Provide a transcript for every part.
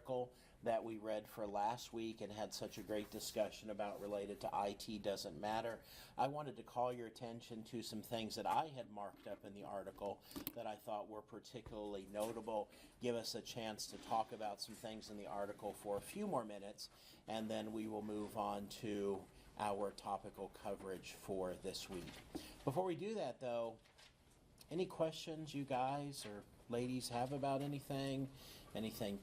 article that we read for last week and had such a great discussion about related to IT doesn't matter. I wanted to call your attention to some things that I had marked up in the article that I thought were particularly notable, give us a chance to talk about some things in the article for a few more minutes, and then we will move on to our topical coverage for this week. Before we do that, though, any questions you guys or ladies have about anything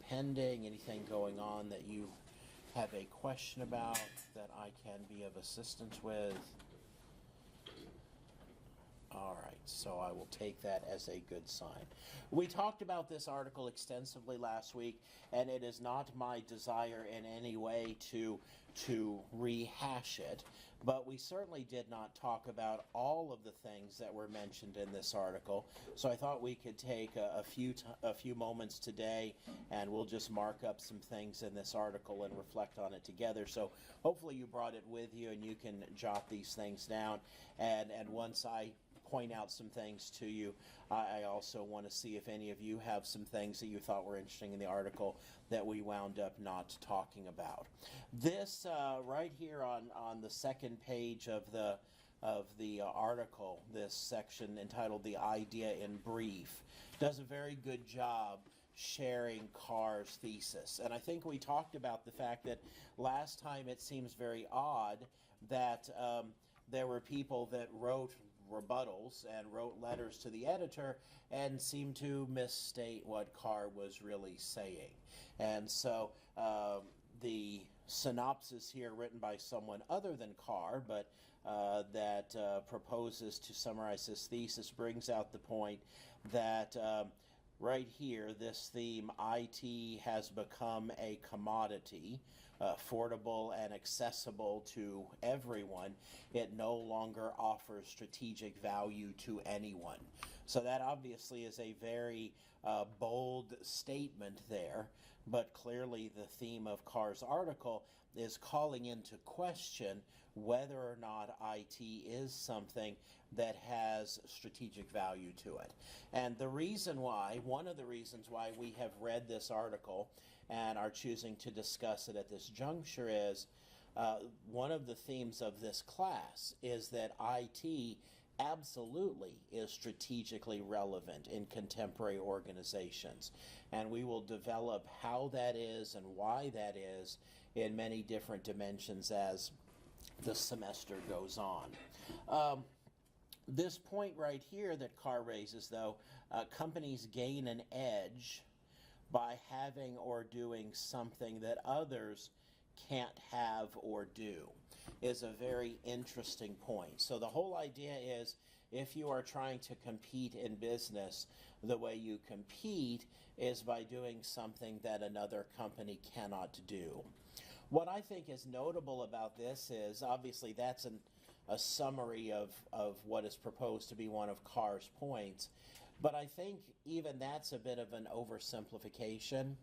pending, anything going on that you have a question about that I can be of assistance with? All right, so I will take that as a good sign. We talked about this article extensively last week, and it is not my desire in any way to rehash it, but we certainly did not talk about all of the things that were mentioned in this article. So I thought we could take a few moments today, and we'll just mark up some things in this article and reflect on it together. So hopefully you brought it with you and you can jot these things down. And once I point out some things to you, I also want to see if any of you have some things that you thought were interesting in the article that we wound up not talking about. This right here on the second page of the article, this section entitled "The Idea in Brief," does a very good job sharing Carr's thesis. And I think we talked about the fact that last time it seems very odd that there were people that wrote rebuttals and wrote letters to the editor and seemed to misstate what Carr was really saying. And so the synopsis here, written by someone other than Carr, but that proposes to summarize his thesis, brings out the point that right here, this theme, IT has become a commodity, affordable and accessible to everyone. It no longer offers strategic value to anyone. So that obviously is a very bold statement there, but clearly the theme of Carr's article is calling into question whether or not IT is something that has strategic value to it. And the reason why, one of the reasons why we have read this article and are choosing to discuss it at this juncture is one of the themes of this class is that IT absolutely is strategically relevant in contemporary organizations. And we will develop how that is and why that is in many different dimensions as the semester goes on. This point right here that Carr raises, though, companies gain an edge by having or doing something that others can't have or do, is a very interesting point. So the whole idea is, if you are trying to compete in business, the way you compete is by doing something that another company cannot do. What I think is notable about this is, obviously that's a summary of what is proposed to be one of Carr's points, but I think even that's a bit of an oversimplification.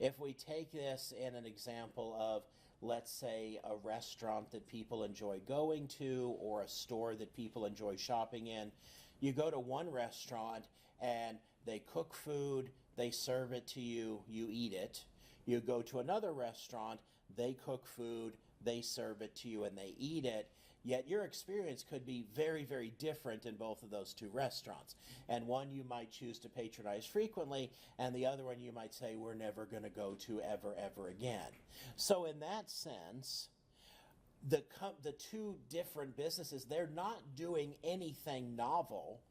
If we take this in an example of, let's say, a restaurant that people enjoy going to or a store that people enjoy shopping in, you go to one restaurant and they cook food, they serve it to you, you eat it. You go to another restaurant, they cook food, they serve it to you, and they eat it. Yet your experience could be very, very different in both of those two restaurants. And one you might choose to patronize frequently, and the other one you might say, we're never going to go to ever again. So in that sense, the two different businesses, they're not doing anything novel.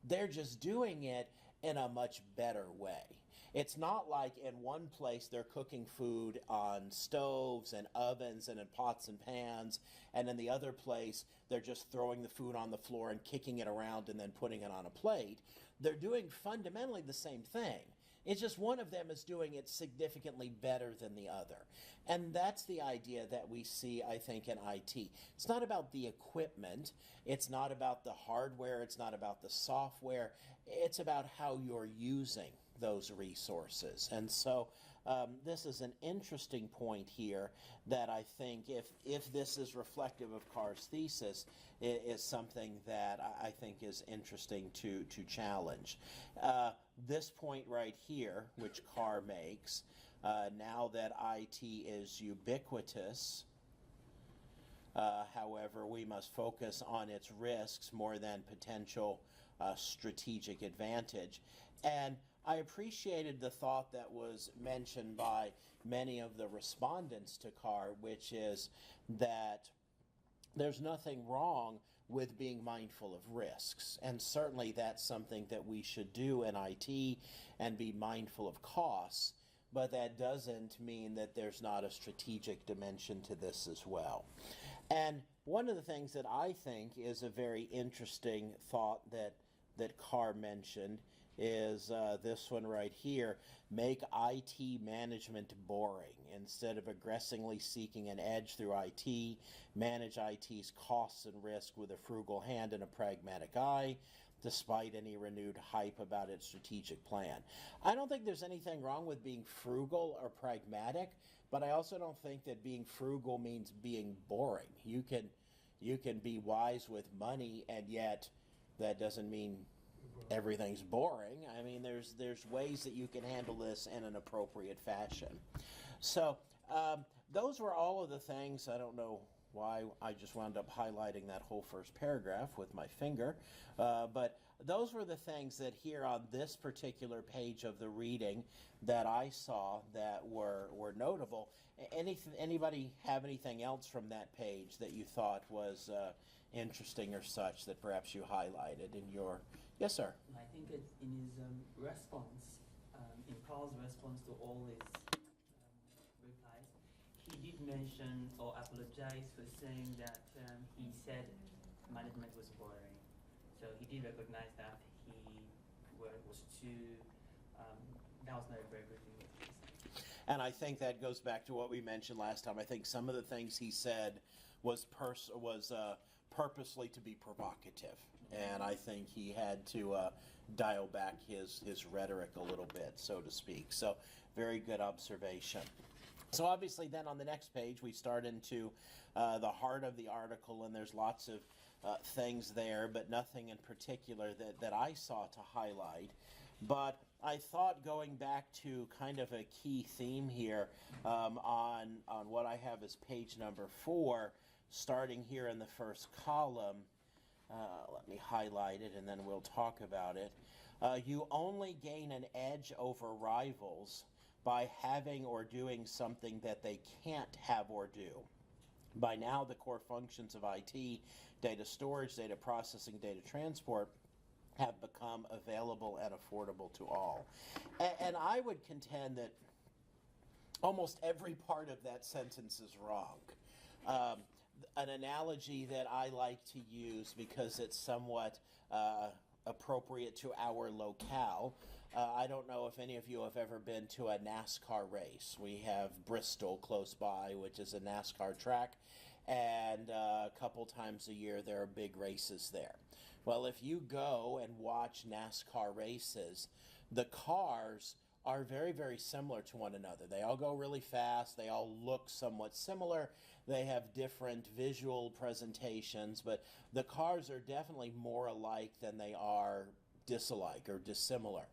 They're just doing it in a much better way. It's not like in one place they're cooking food on stoves and ovens and in pots and pans, and in the other place they're just throwing the food on the floor and kicking it around and then putting it on a plate. They're doing fundamentally the same thing. It's just one of them is doing it significantly better than the other. And that's the idea that we see, I think, in IT. It's not about the equipment. It's not about the hardware. It's not about the software. It's about how you're using those resources. And so this is an interesting point here that I think if this is reflective of Carr's thesis, it is something that I think is interesting to challenge. This point right here, which Carr makes, now that IT is ubiquitous, however, we must focus on its risks more than potential strategic advantage. And I appreciated the thought that was mentioned by many of the respondents to CAR, which is that there's nothing wrong with being mindful of risks. And certainly that's something that we should do in IT and be mindful of costs. But that doesn't mean that there's not a strategic dimension to this as well. And one of the things that I think is a very interesting thought that Carr mentioned is this one right here: make IT management boring. Instead of aggressively seeking an edge through IT, manage IT's costs and risk with a frugal hand and a pragmatic eye, despite any renewed hype about its strategic plan. I don't think there's anything wrong with being frugal or pragmatic, but I also don't think that being frugal means being boring. You can be wise with money, and yet that doesn't mean everything's boring. I mean, there's ways that you can handle this in an appropriate fashion. So those were all of the things. I don't know why I just wound up highlighting that whole first paragraph with my finger, but those were the things that here on this particular page of the reading that I saw that were notable. Anybody have anything else from that page that you thought was interesting or such that perhaps you highlighted in your... Yes, sir. I think it's in his response, in Carl's response to all his replies, he did mention or apologize for saying that he said management was boring. So he did recognize that he was too, that was not a very good thing what he said. And I think that goes back to what we mentioned last time. I think some of the things he said was purposely to be provocative. And I think he had to dial back his rhetoric a little bit, so to speak. So very good observation. So obviously then on the next page we start into the heart of the article, and there's lots of things there, but nothing in particular that I saw to highlight. But I thought, going back to kind of a key theme here on what I have as page number 4, starting here in the first column, let me highlight it and then we'll talk about it. You only gain an edge over rivals by having or doing something that they can't have or do. By now, the core functions of IT, data storage, data processing, data transport, have become available and affordable to all. And I would contend that almost every part of that sentence is wrong. An analogy that I like to use, because it's somewhat appropriate to our locale, I don't know if any of you have ever been to a NASCAR race. We have Bristol close by, which is a NASCAR track, and a couple times a year there are big races there. Well, if you go and watch NASCAR races, the cars are very, very similar to one another. They all go really fast. They all look somewhat similar. They have different visual presentations, but the cars are definitely more alike than they are disalike or dissimilar.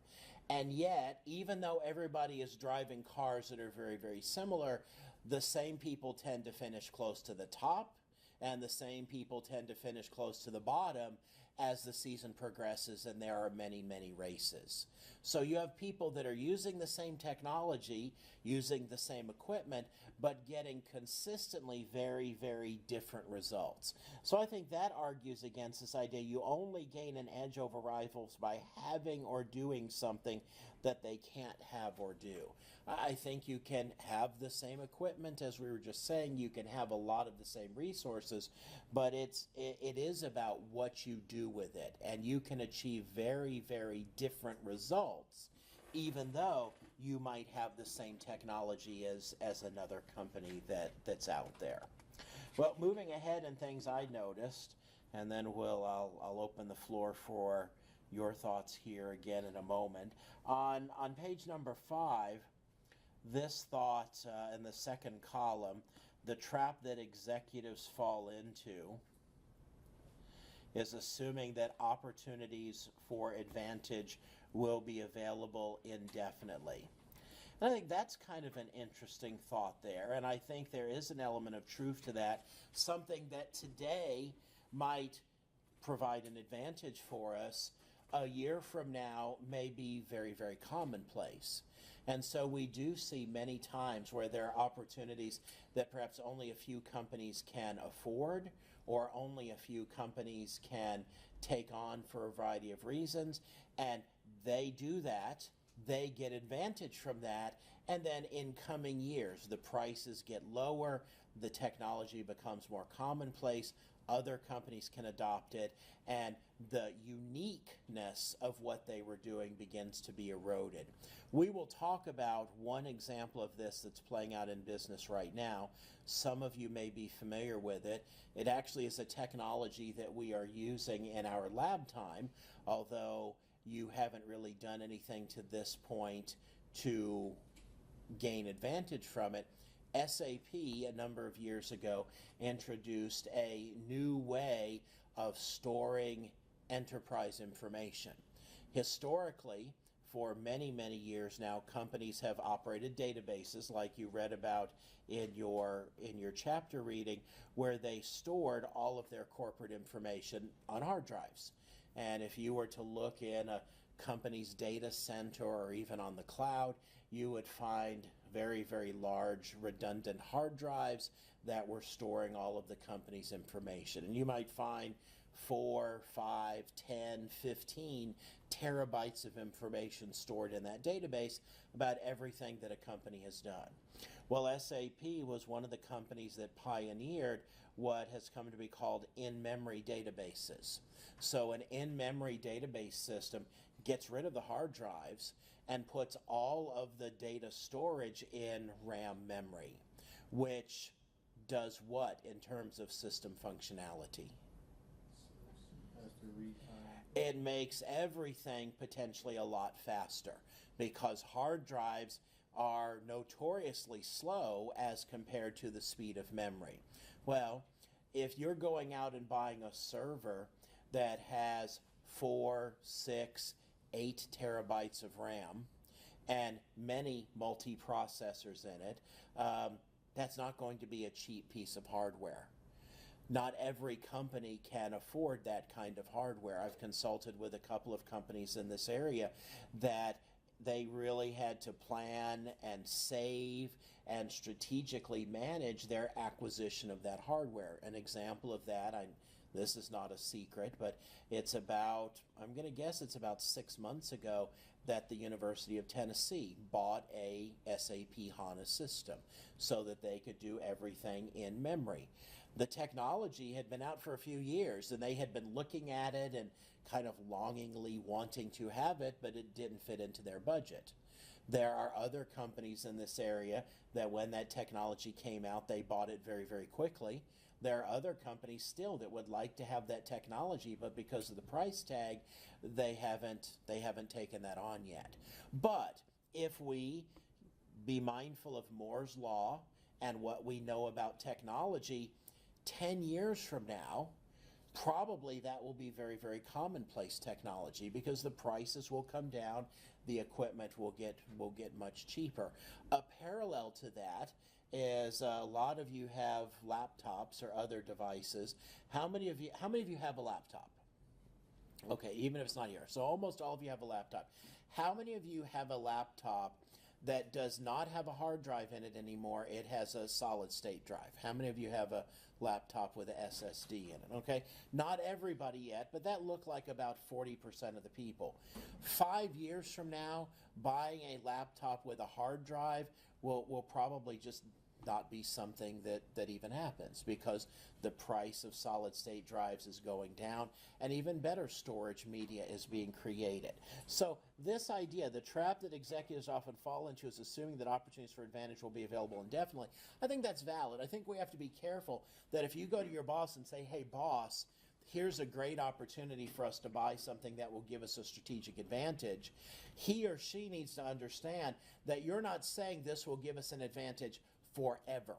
And yet, even though everybody is driving cars that are very, very similar, the same people tend to finish close to the top, and the same people tend to finish close to the bottom as the season progresses, and there are many, many races. So you have people that are using the same technology, using the same equipment, but getting consistently very, very different results. So I think that argues against this idea you only gain an edge over rivals by having or doing something that they can't have or do. I think you can have the same equipment, as we were just saying, you can have a lot of the same resources, but it is about what you do with it, and you can achieve very, very different results, even though you might have the same technology as another company that's out there. Well, moving ahead in things I noticed, and then I'll open the floor for your thoughts here again in a moment. On page number 5, this thought in the second column, the trap that executives fall into is assuming that opportunities for advantage will be available indefinitely. I think that's kind of an interesting thought there, and I think there is an element of truth to that, something that today might provide an advantage for us, a year from now may be very, very commonplace. And so we do see many times where there are opportunities that perhaps only a few companies can afford, or only a few companies can take on for a variety of reasons, and they do that, they get advantage from that, and then in coming years the prices get lower, the technology becomes more commonplace, other companies can adopt it, and the uniqueness of what they were doing begins to be eroded. We will talk about one example of this that's playing out in business right now. Some of you may be familiar with it. It actually is a technology that we are using in our lab time, although you haven't really done anything to this point to gain advantage from it. SAP, a number of years ago, introduced a new way of storing enterprise information. Historically, for many, many years now, companies have operated databases like you read about in your chapter reading, where they stored all of their corporate information on hard drives. And if you were to look in a company's data center or even on the cloud, you would find very, very large redundant hard drives that were storing all of the company's information. And you might find 4, 5, 10, 15 terabytes of information stored in that database about everything that a company has done. Well, SAP was one of the companies that pioneered what has come to be called in-memory databases. So an in-memory database system gets rid of the hard drives and puts all of the data storage in RAM memory, which does what in terms of system functionality? It makes everything potentially a lot faster, because hard drives are notoriously slow as compared to the speed of memory. Well, if you're going out and buying a server that has 4, 6, 8 terabytes of RAM and many multiprocessors in it, that's not going to be a cheap piece of hardware. Not every company can afford that kind of hardware. I've consulted with a couple of companies in this area that they really had to plan and save and strategically manage their acquisition of that hardware. An example of that, this is not a secret, but it's about, I'm going to guess it's about 6 months ago that the University of Tennessee bought a SAP HANA system so that they could do everything in memory. The technology had been out for a few years, and they had been looking at it and kind of longingly wanting to have it, but it didn't fit into their budget. There are other companies in this area that when that technology came out, they bought it very, very quickly. There are other companies still that would like to have that technology, but because of the price tag, they haven't taken that on yet. But if we be mindful of Moore's Law and what we know about technology, 10 years from now, probably that will be very, very commonplace technology, because the prices will come down, the equipment will get much cheaper. A parallel to that is a lot of you have laptops or other devices. How many of you have a laptop? Okay, even if it's not here. So almost all of you have a laptop. How many of you have a laptop that does not have a hard drive in it anymore? It has a solid state drive. How many of you have a laptop with a SSD in it? Okay, not everybody yet, but that looked like about 40% of the people. 5 years from now, buying a laptop with a hard drive will probably just not be something that even happens, because the price of solid state drives is going down, and even better storage media is being created. So this idea, the trap that executives often fall into, is assuming that opportunities for advantage will be available indefinitely. I think that's valid. I think we have to be careful that if you go to your boss and say, hey boss, here's a great opportunity for us to buy something that will give us a strategic advantage, he or she needs to understand that you're not saying this will give us an advantage forever.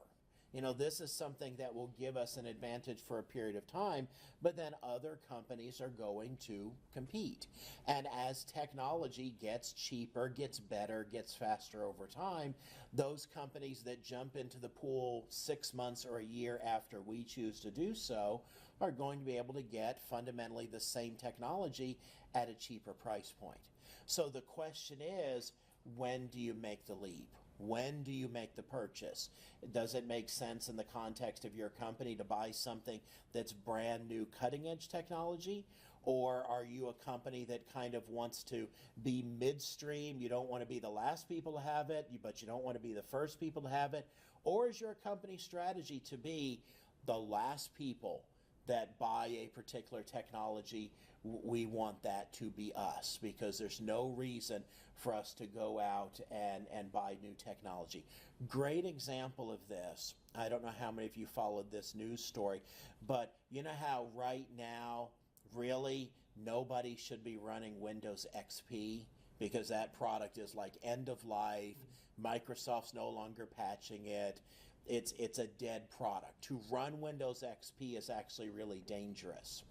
this is something that will give us an advantage for a period of time, but then other companies are going to compete. And as technology gets cheaper, gets better, gets faster over time, those companies that jump into the pool 6 months or a year after we choose to do so are going to be able to get fundamentally the same technology at a cheaper price point. So the question is, when do you make the leap? When do you make the purchase? Does it make sense in the context of your company to buy something that's brand new cutting edge technology? Or are you a company that kind of wants to be midstream? You don't want to be the last people to have it, but you don't want to be the first people to have it? Or is your company strategy to be the last people that buy a particular technology? We want that to be us, because there's no reason for us to go out and buy new technology. Great example of this. I don't know how many of you followed this news story, but you know how right now really nobody should be running Windows XP because that product is like end of life. Microsoft's no longer patching it. It's a dead product. To run Windows XP is actually really dangerous.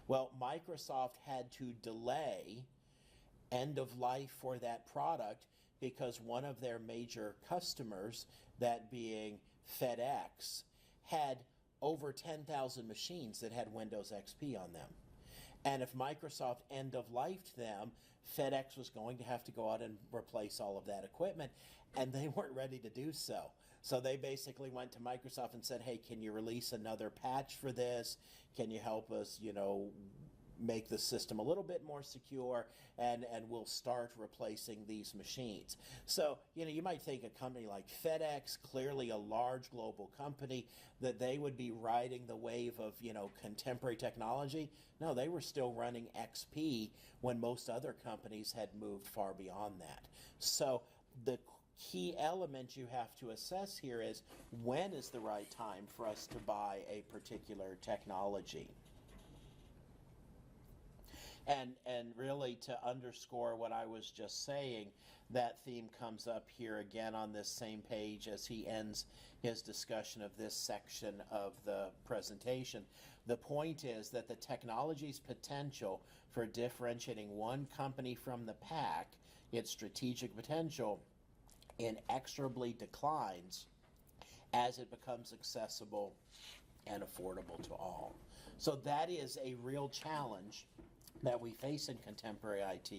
Well, Microsoft had to delay end of life for that product because one of their major customers, that being FedEx, had over 10,000 machines that had Windows XP on them. And if Microsoft end of lifed them, FedEx was going to have to go out and replace all of that equipment, and they weren't ready to do so. So they basically went to Microsoft and said, hey, can you release another patch for this? Can you help us, make the system a little bit more secure, and we'll start replacing these machines. So, you might think a company like FedEx, clearly a large global company, that they would be riding the wave of, contemporary technology. No, they were still running XP when most other companies had moved far beyond that. So the key element you have to assess here is, when is the right time for us to buy a particular technology? And really, to underscore what I was just saying, that theme comes up here again on this same page as he ends his discussion of this section of the presentation. The point is that the technology's potential for differentiating one company from the pack, its strategic potential, inexorably declines as it becomes accessible and affordable to all. So that is a real challenge that we face in contemporary IT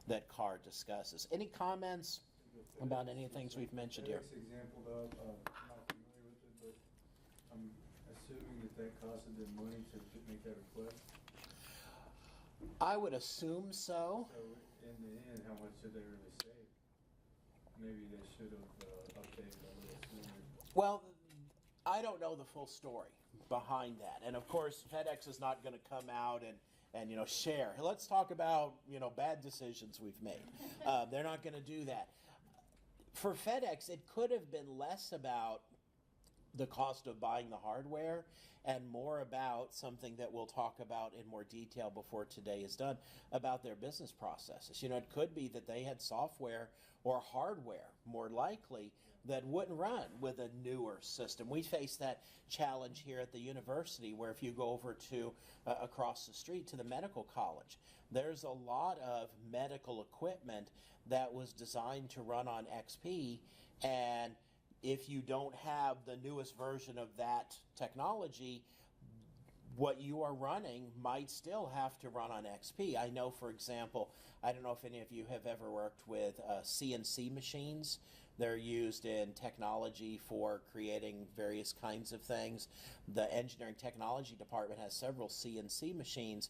that Carr discusses. Any comments about any of the things we've mentioned here? FedEx example, though, I'm not familiar with it, but I'm assuming that costed them money to make that request. I would assume so. So in the end, how much did they really save? Maybe they should have updated a little sooner. Well, I don't know the full story behind that. And of course, FedEx is not going to come out and share. Let's talk about, bad decisions we've made. They're not going to do that. For FedEx, it could have been less about the cost of buying the hardware and more about something that we'll talk about in more detail before today is done, about their business processes. It could be that they had software or hardware, more likely, that wouldn't run with a newer system. We face that challenge here at the university, where if you go over to across the street to the medical college, there's a lot of medical equipment that was designed to run on XP, and if you don't have the newest version of that technology, what you are running might still have to run on XP. I know, for example, I don't know if any of you have ever worked with CNC machines. They're used in technology for creating various kinds of things. The engineering technology department has several CNC machines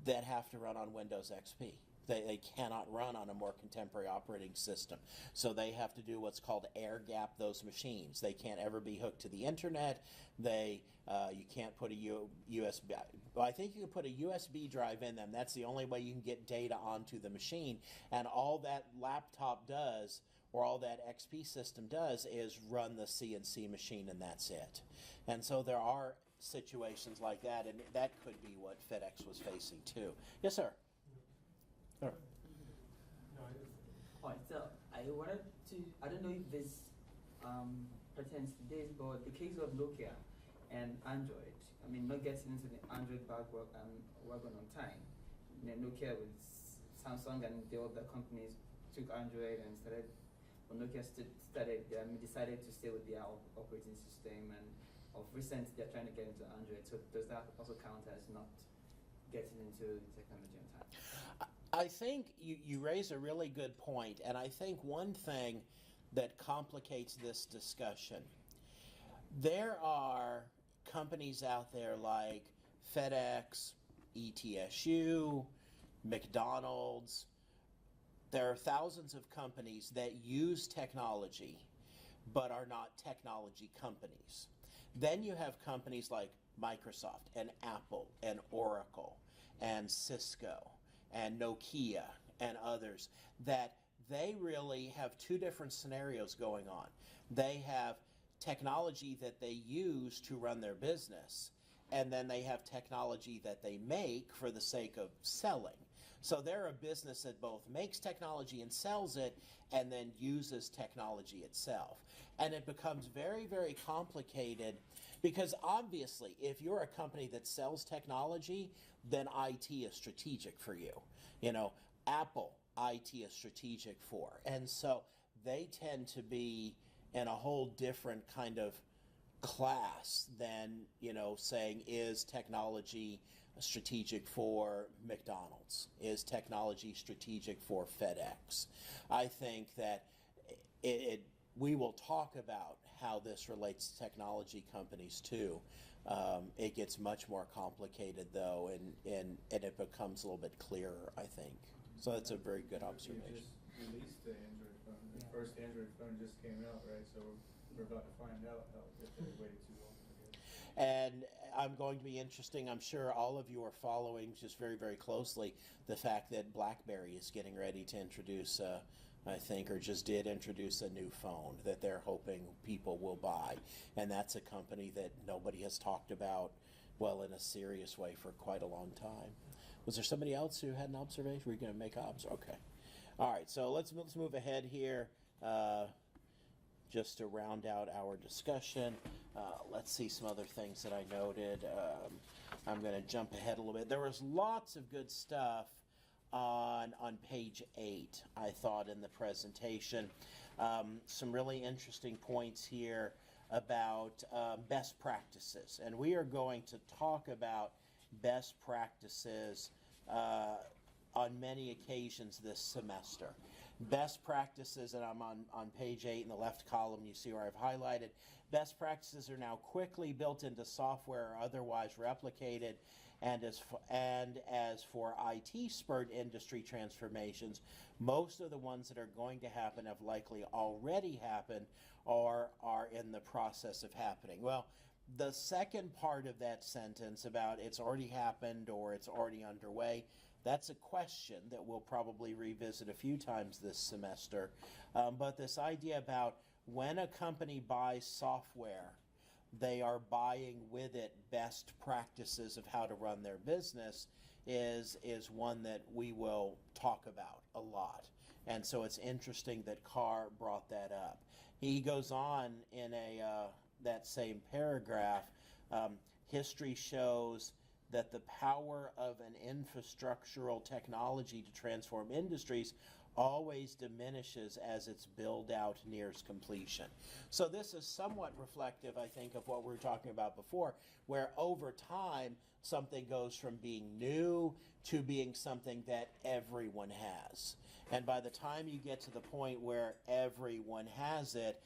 that have to run on Windows XP. They cannot run on a more contemporary operating system. So they have to do what's called air gap those machines. They can't ever be hooked to the internet. You can't put a USB. Well, I think you can put a USB drive in them. That's the only way you can get data onto the machine. And all that laptop does, or all that XP system does, is run the CNC machine, and that's it. And so there are situations like that, and that could be what FedEx was facing too. Yes, sir. Sure. Alright, so I wanted to, I don't know if this pertains to this, but the case of Nokia and Android, I mean, not getting into the Android wagon on time. Nokia with Samsung and the other companies took Android and started, well, Nokia decided to stay with their operating system, and of recent they're trying to get into Android. So does that also count as not getting into technology on time? I think you raise a really good point, and I think one thing that complicates this discussion, there are companies out there like FedEx, ETSU, McDonald's. There are thousands of companies that use technology but are not technology companies. Then you have companies like Microsoft and Apple and Oracle and Cisco and Nokia and others that they really have two different scenarios going on. They have technology that they use to run their business, and then they have technology that they make for the sake of selling. So they're a business that both makes technology and sells it, and then uses technology itself. And it becomes very, very complicated because obviously if you're a company that sells technology, then IT is strategic for you. You know, Apple, IT is strategic for. And so they tend to be in a whole different kind of class than, you know, saying, is technology strategic for McDonald's? Is technology strategic for FedEx? I think that we will talk about how this relates to technology companies too. It gets much more complicated though, and it becomes a little bit clearer, I think. So that's a very good observation. You just released the Android phone. The first Android phone just came out, right? So we're about to find out if they waited too long. And I'm going to be interesting. I'm sure all of you are following just very, very closely the fact that BlackBerry is getting ready to introduce, I think, or just did introduce a new phone that they're hoping people will buy. And that's a company that nobody has talked about, well, in a serious way for quite a long time. Was there somebody else who had an observation? Were you going to make obs? Okay. All right, so let's move ahead here. Just to round out our discussion, let's see some other things that I noted. I'm going to jump ahead a little bit. There was lots of good stuff on page 8, I thought, in the presentation. Some really interesting points here about best practices. And we are going to talk about best practices on many occasions this semester. Best practices, and I'm on page 8 in the left column, you see where I've highlighted. Best practices are now quickly built into software or otherwise replicated, and as for IT spurred industry transformations, most of the ones that are going to happen have likely already happened or are in the process of happening. Well, the second part of that sentence about it's already happened or it's already underway, that's a question that we'll probably revisit a few times this semester. But this idea about when a company buys software, they are buying with it best practices of how to run their business is one that we will talk about a lot. And so it's interesting that Carr brought that up. He goes on in that same paragraph, history shows that the power of an infrastructural technology to transform industries always diminishes as its build-out nears completion. So this is somewhat reflective, I think, of what we were talking about before, where over time something goes from being new to being something that everyone has. And by the time you get to the point where everyone has it,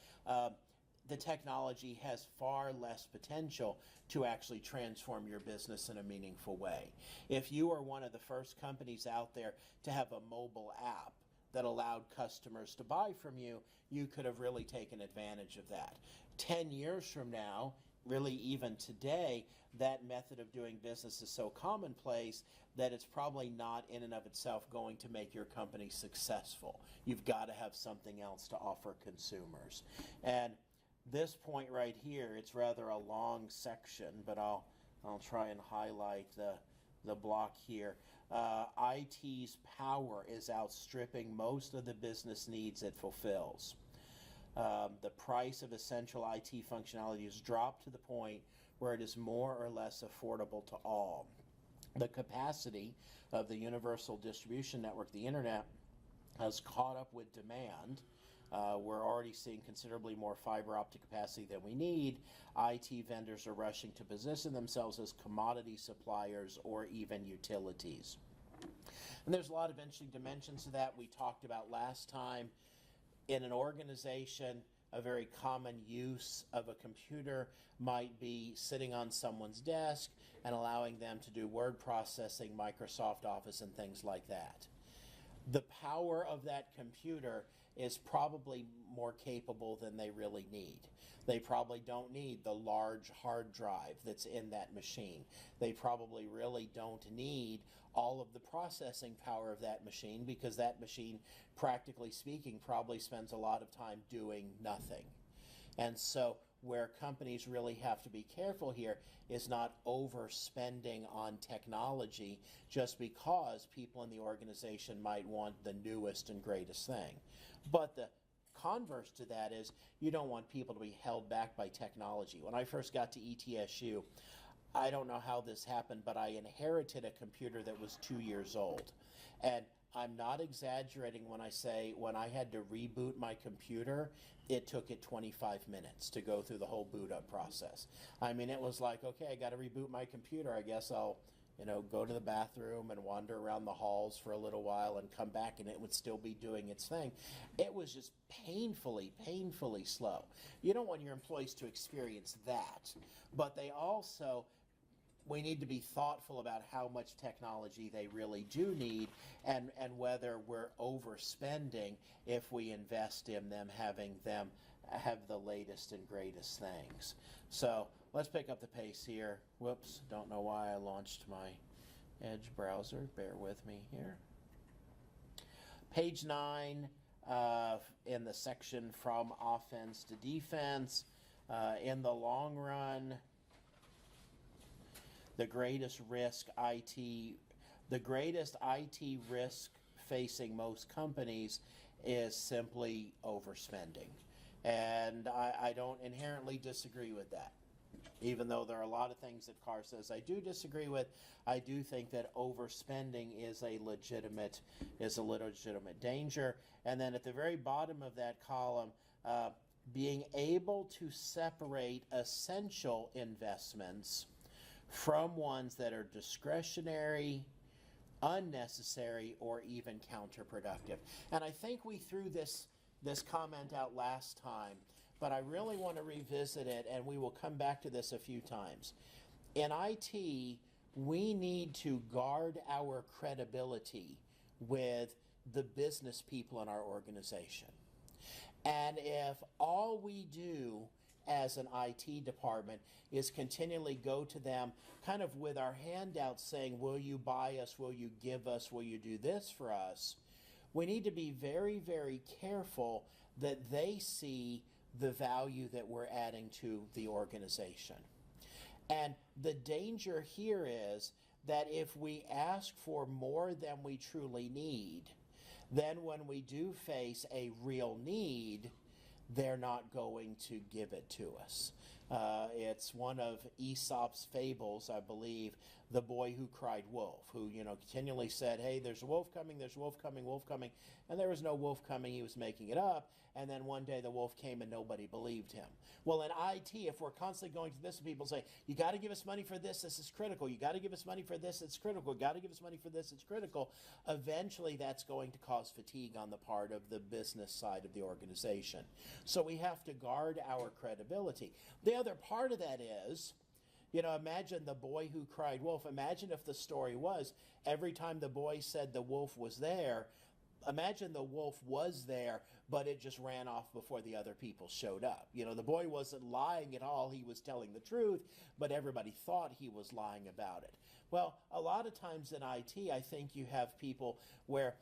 the technology has far less potential to actually transform your business in a meaningful way. If you are one of the first companies out there to have a mobile app that allowed customers to buy from you, you could have really taken advantage of that. 10 years from now, really even today, that method of doing business is so commonplace that it's probably not in and of itself going to make your company successful. You've got to have something else to offer consumers. And this point right here, it's rather a long section, but I'll try and highlight the block here. IT's power is outstripping most of the business needs it fulfills. The price of essential IT functionality has dropped to the point where it is more or less affordable to all. The capacity of the universal distribution network, the internet, has caught up with demand. We're already seeing considerably more fiber optic capacity than we need. IT vendors are rushing to position themselves as commodity suppliers or even utilities. And there's a lot of interesting dimensions to that we talked about last time. In an organization, a very common use of a computer might be sitting on someone's desk and allowing them to do word processing, Microsoft Office, and things like that. The power of that computer is probably more capable than they really need. They probably don't need the large hard drive that's in that machine. They probably really don't need all of the processing power of that machine, because that machine, practically speaking, probably spends a lot of time doing nothing. And so where companies really have to be careful here is not overspending on technology just because people in the organization might want the newest and greatest thing. But the converse to that is you don't want people to be held back by technology. When I first got to ETSU, I don't know how this happened, but I inherited a computer that was 2 years old. And I'm not exaggerating when I say when I had to reboot my computer, it took it 25 minutes to go through the whole boot up process. I mean, it was like, okay, I got to reboot my computer. I guess I'll, go to the bathroom and wander around the halls for a little while and come back, and it would still be doing its thing. It was just painfully slow. You don't want your employees to experience that, but we need to be thoughtful about how much technology they really do need, and whether we're overspending if we invest in them, having them have the latest and greatest things. So let's pick up the pace here. Whoops, don't know why I launched my Edge browser. Bear with me here. Page 9 in the section from offense to defense. In the long run, the greatest IT risk facing most companies is simply overspending. And I don't inherently disagree with that. Even though there are a lot of things that Carr says I do disagree with, I do think that overspending is a legitimate danger. And then at the very bottom of that column, being able to separate essential investments from ones that are discretionary, unnecessary, or even counterproductive. And I think we threw this comment out last time, but I really want to revisit it, and we will come back to this a few times. In IT, we need to guard our credibility with the business people in our organization. And if all we do as an IT department is continually go to them kind of with our handouts saying, will you buy us, will you give us, will you do this for us, we need to be very, very careful that they see the value that we're adding to the organization. And the danger here is that if we ask for more than we truly need, then when we do face a real need, they're not going to give it to us. It's one of Aesop's fables, I believe, the boy who cried wolf, who, continually said, hey, there's a wolf coming, there's a wolf coming, and there was no wolf coming, he was making it up, and then one day the wolf came and nobody believed him. Well, in IT, if we're constantly going to this, people say, you got to give us money for this is critical, you got to give us money for this, it's critical, you got to give us money for this, it's critical, eventually that's going to cause fatigue on the part of the business side of the organization. So we have to guard our credibility. The other part of that is, imagine the boy who cried wolf. Imagine if the story was every time the boy said the wolf was there, imagine the wolf was there, but it just ran off before the other people showed up. The boy wasn't lying at all. He was telling the truth, but everybody thought he was lying about it. Well, a lot of times in IT, I think you have people where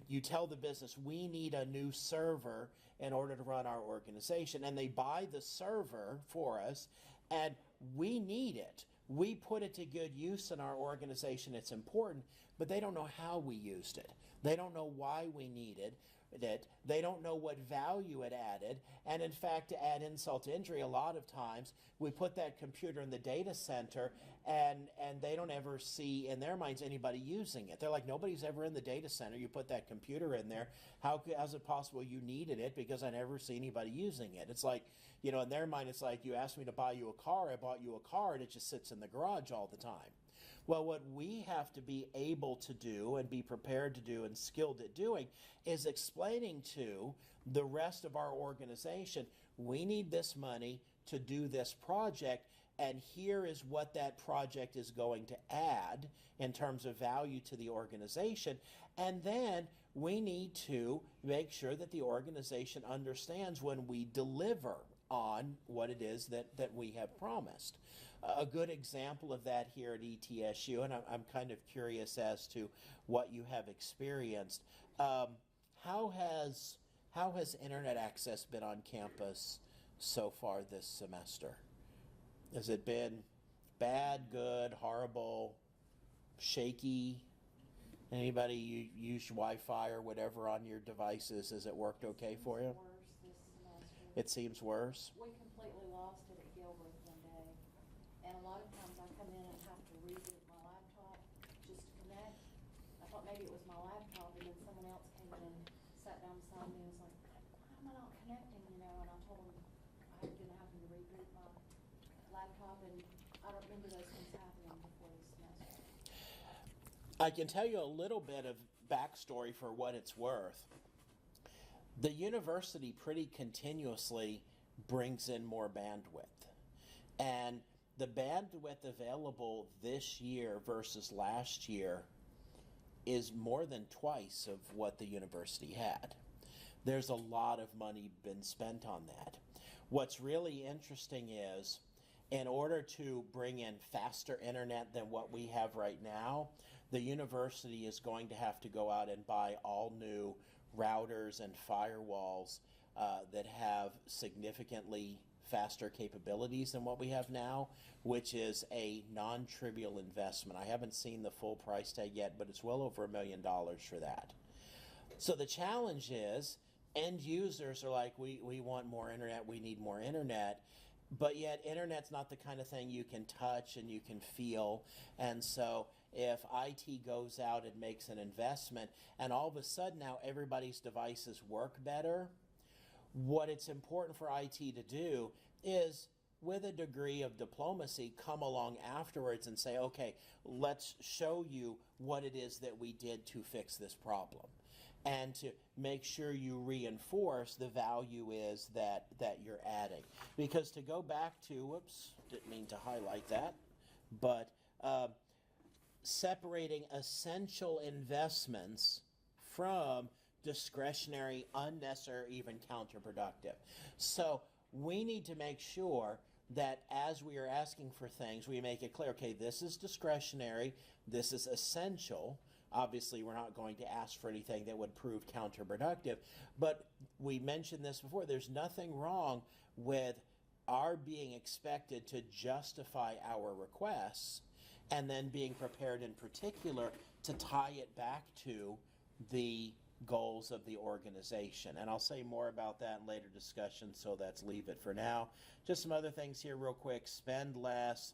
you tell the business, we need a new server in order to run our organization, and they buy the server for us, and we need it. We put it to good use in our organization. It's important, but they don't know how we used it. They don't know why we need it. it. They don't know what value it added. And in fact, to add insult to injury, a lot of times we put that computer in the data center and they don't ever see in their minds anybody using it. They're like, nobody's ever in the data center. You put that computer in there. How's it possible you needed it? Because I never see anybody using it. It's like, you know, in their mind, it's like, you asked me to buy you a car. I bought you a car and it just sits in the garage all the time. Well, what we have to be able to do and be prepared to do and skilled at doing is explaining to the rest of our organization, we need this money to do this project, and here is what that project is going to add in terms of value to the organization. And then we need to make sure that the organization understands when we deliver on what it is that we have promised. A good example of that here at ETSU, and I'm kind of curious as to what you have experienced. How has internet access been on campus so far this semester? Has it been bad, good, horrible, shaky? Anybody use Wi-Fi or whatever on your devices? Has it worked okay for you? Worse this semester. It seems worse. We completely lost it at Gilbert one day, and a lot of times I come in and have to reboot my laptop just to connect. I thought maybe it was my laptop, and then someone else came in and sat down beside me and was like, "Why am I not connecting?" You know, and I told them I had been having to reboot my laptop, and I don't remember those things happening before this semester. I can tell you a little bit of backstory for what it's worth. The university pretty continuously brings in more bandwidth. And the bandwidth available this year versus last year is more than twice of what the university had. There's a lot of money been spent on that. What's really interesting is, in order to bring in faster internet than what we have right now, the university is going to have to go out and buy all new routers and firewalls that have significantly faster capabilities than what we have now, which is a non-trivial investment. I haven't seen the full price tag yet, but it's well over $1 million for that. So the challenge is, end users are like, we want more internet, we need more internet, but yet internet's not the kind of thing you can touch and you can feel. And so if IT goes out and makes an investment and all of a sudden now everybody's devices work better, what it's important for IT to do is, with a degree of diplomacy, come along afterwards and say, okay, let's show you what it is that we did to fix this problem, and to make sure you reinforce the value is that you're adding. Because to go back to, whoops, didn't mean to highlight that, but separating essential investments from discretionary, unnecessary, even counterproductive. So we need to make sure that as we are asking for things, we make it clear, okay, this is discretionary, this is essential. Obviously, we're not going to ask for anything that would prove counterproductive, but we mentioned this before, there's nothing wrong with our being expected to justify our requests and then being prepared in particular to tie it back to the goals of the organization. And I'll say more about that in later discussion, so let's leave it for now. Just some other things here real quick. Spend less,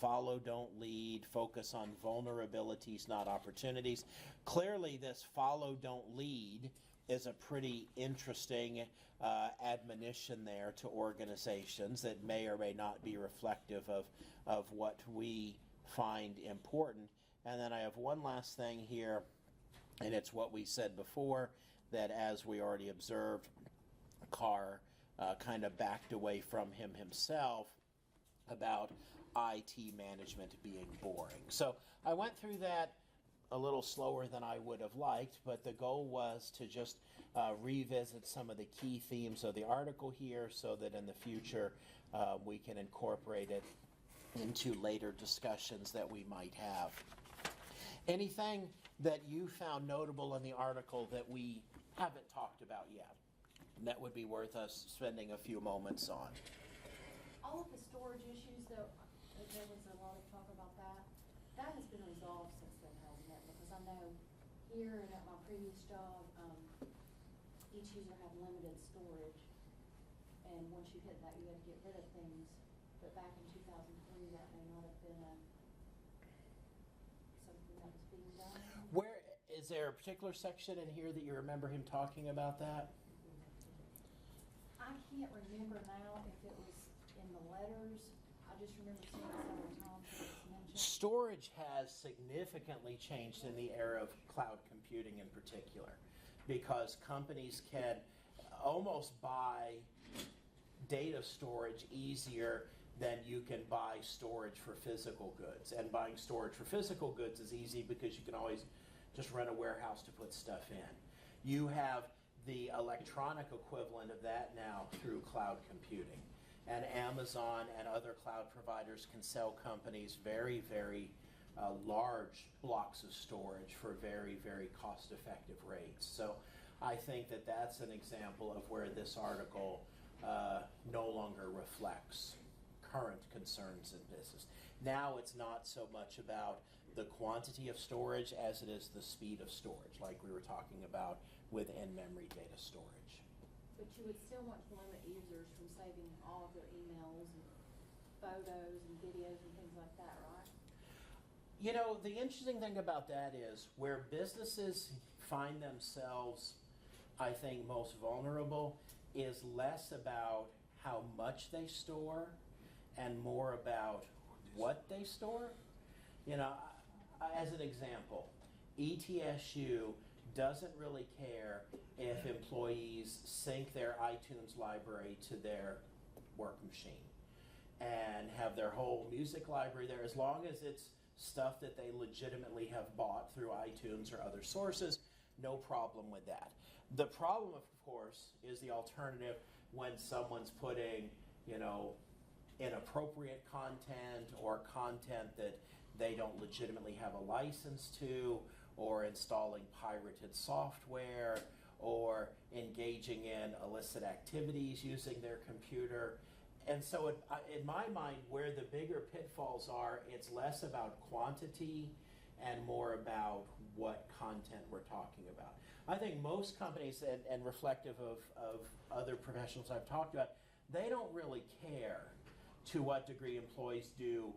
follow, don't lead, focus on vulnerabilities, not opportunities. Clearly, this follow, don't lead is a pretty interesting admonition there to organizations that may or may not be reflective of what we find important. And then I have one last thing here, and it's what we said before, that as we already observed, Carr kind of backed away from him himself about IT management being boring. So I went through that a little slower than I would have liked, but the goal was to just revisit some of the key themes of the article here so that in the future we can incorporate it into later discussions that we might have. Anything that you found notable in the article that we haven't talked about yet that would be worth us spending a few moments on? All of the storage issues, though, there was a lot of talk about that. That has been resolved since then, hasn't it? Because I know here and at my previous job, each user had limited storage. And once you hit that, you had to get rid of things. But back in 2003, that may not have been something that was being done. Where, is there a particular section in here that you remember him talking about that? I can't remember now if it was in the letters. I just remember seeing it several times that it's mentioned. Storage has significantly changed in the era of cloud computing in particular, because companies can almost buy data storage easier than you can buy storage for physical goods. And buying storage for physical goods is easy because you can always just rent a warehouse to put stuff in. You have the electronic equivalent of that now through cloud computing. And Amazon and other cloud providers can sell companies very, very large blocks of storage for very, very cost-effective rates. So I think that that's an example of where this article no longer reflects current concerns in business. Now it's not so much about the quantity of storage as it is the speed of storage, like we were talking about with in-memory data storage. But you would still want to limit users from saving all of their emails and photos and videos and things like that, right? You know, the interesting thing about that is where businesses find themselves, I think, most vulnerable is less about how much they store and more about what they store. You know, as an example, ETSU doesn't really care if employees sync their iTunes library to their work machine and have their whole music library there, as long as it's stuff that they legitimately have bought through iTunes or other sources, no problem with that. The problem, of course, is the alternative when someone's putting, you know, inappropriate content or content that they don't legitimately have a license to, or installing pirated software, or engaging in illicit activities using their computer. And so in my mind, where the bigger pitfalls are, it's less about quantity and more about what content we're talking about. I think most companies, and reflective of other professionals I've talked about, they don't really care to what degree employees do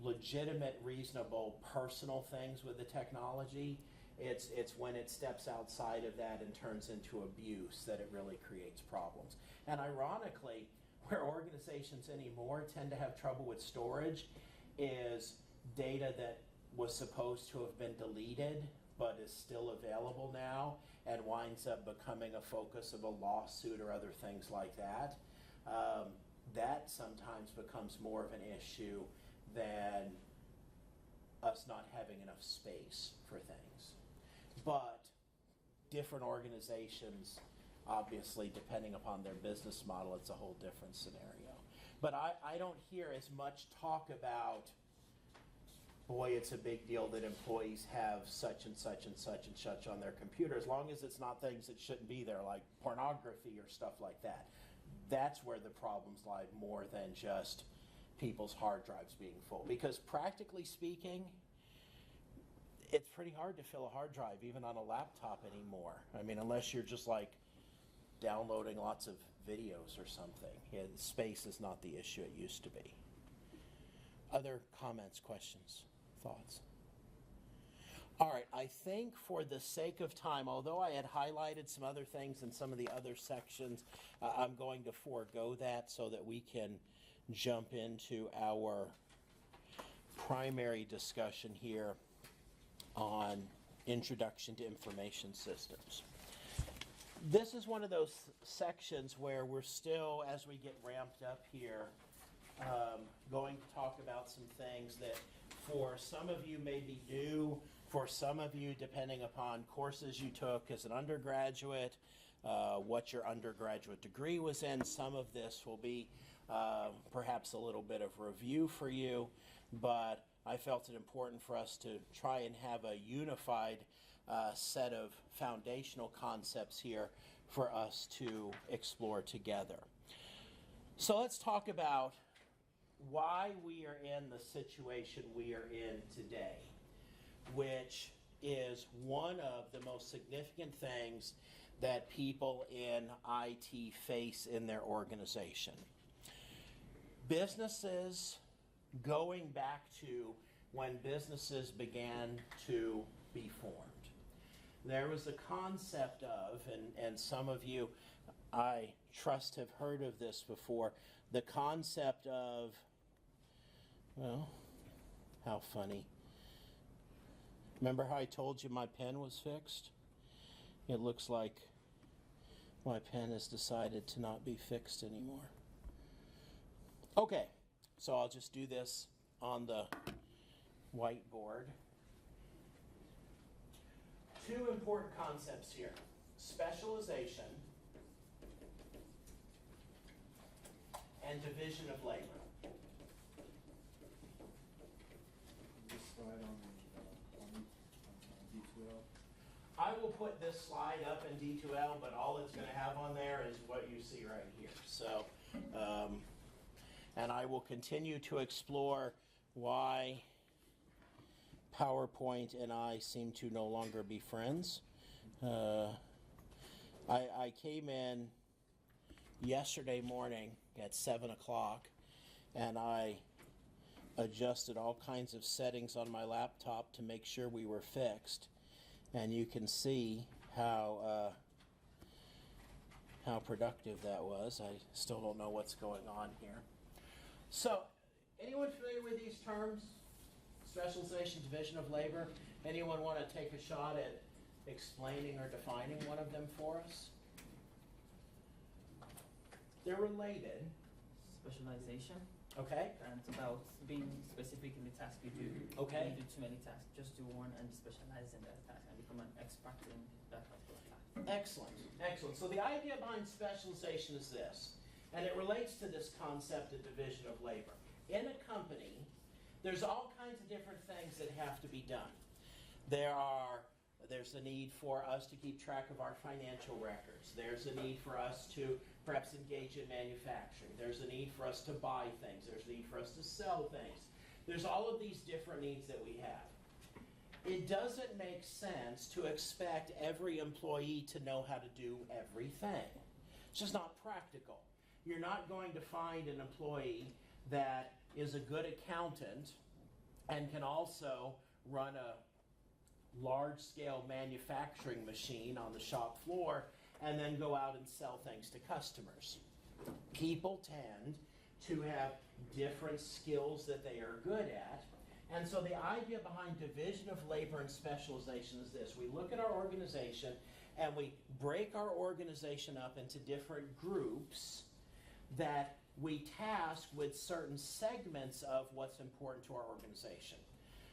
legitimate, reasonable, personal things with the technology. It's when it steps outside of that and turns into abuse that it really creates problems. And ironically, where organizations anymore tend to have trouble with storage is data that was supposed to have been deleted but is still available now and winds up becoming a focus of a lawsuit or other things like that. That sometimes becomes more of an issue than us not having enough space for things. But different organizations, obviously, depending upon their business model, it's a whole different scenario. But I don't hear as much talk about, boy, it's a big deal that employees have such and such and such and such on their computer, as long as it's not things that shouldn't be there, like pornography or stuff like that. That's where the problems lie more than just people's hard drives being full. Because practically speaking, it's pretty hard to fill a hard drive, even on a laptop anymore. I mean, unless you're just like downloading lots of videos or something. Yeah, space is not the issue it used to be. Other comments, questions, thoughts? All right, I think for the sake of time, although I had highlighted some other things in some of the other sections, I'm going to forego that so that we can jump into our primary discussion here on Introduction to Information Systems. This is one of those sections where we're still, as we get ramped up here, going to talk about some things that for some of you may be new, for some of you, depending upon courses you took as an undergraduate, what your undergraduate degree was in, some of this will be perhaps a little bit of review for you, but I felt it important for us to try and have a unified set of foundational concepts here for us to explore together. So let's talk about why we are in the situation we are in today, which is one of the most significant things that people in IT face in their organization. Businesses, going back to when businesses began to be formed, there was a concept of, and some of you, I trust, have heard of this before, the concept of, well, how funny. Remember how I told you my pen was fixed? It looks like my pen has decided to not be fixed anymore. Okay, so I'll just do this on the whiteboard. Two important concepts here: specialization and division of labor. This slide on D2L. I will put this slide up in D2L, but all it's going to have on there is what you see right here. So, and I will continue to explore why PowerPoint and I seem to no longer be friends. I came in yesterday morning at 7 o'clock and I adjusted all kinds of settings on my laptop to make sure we were fixed. And you can see how productive that was. I still don't know what's going on here. So, anyone familiar with these terms? Specialization, division of labor. Anyone want to take a shot at explaining or defining one of them for us? They're related. Specialization. Okay. And it's about being specific in the task you do. Okay. You do too many tasks. Just do one and specialize in that task and become an expert in that particular task. Excellent, excellent. So the idea behind specialization is this, and it relates to this concept of division of labor. In a company, there's all kinds of different things that have to be done. There's a need for us to keep track of our financial records. There's a need for us to perhaps engage in manufacturing. There's a need for us to buy things. There's a need for us to sell things. There's all of these different needs that we have. It doesn't make sense to expect every employee to know how to do everything. It's just not practical. You're not going to find an employee that is a good accountant and can also run a large-scale manufacturing machine on the shop floor and then go out and sell things to customers. People tend to have different skills that they are good at. And so the idea behind division of labor and specialization is this. We look at our organization and we break our organization up into different groups that we task with certain segments of what's important to our organization.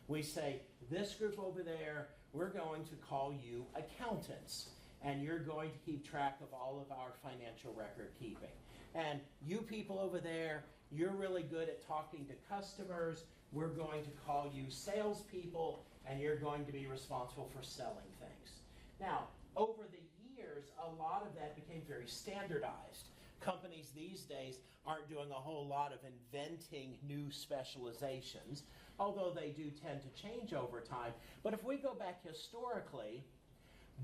We say, this group over there, we're going to call you accountants, and you're going to keep track of all of our financial record keeping. And you people over there, you're really good at talking to customers. We're going to call you salespeople, and you're going to be responsible for selling things. Now, over the years, a lot of that became very standardized. Companies these days aren't doing a whole lot of inventing new specializations, although they do tend to change over time. But if we go back historically,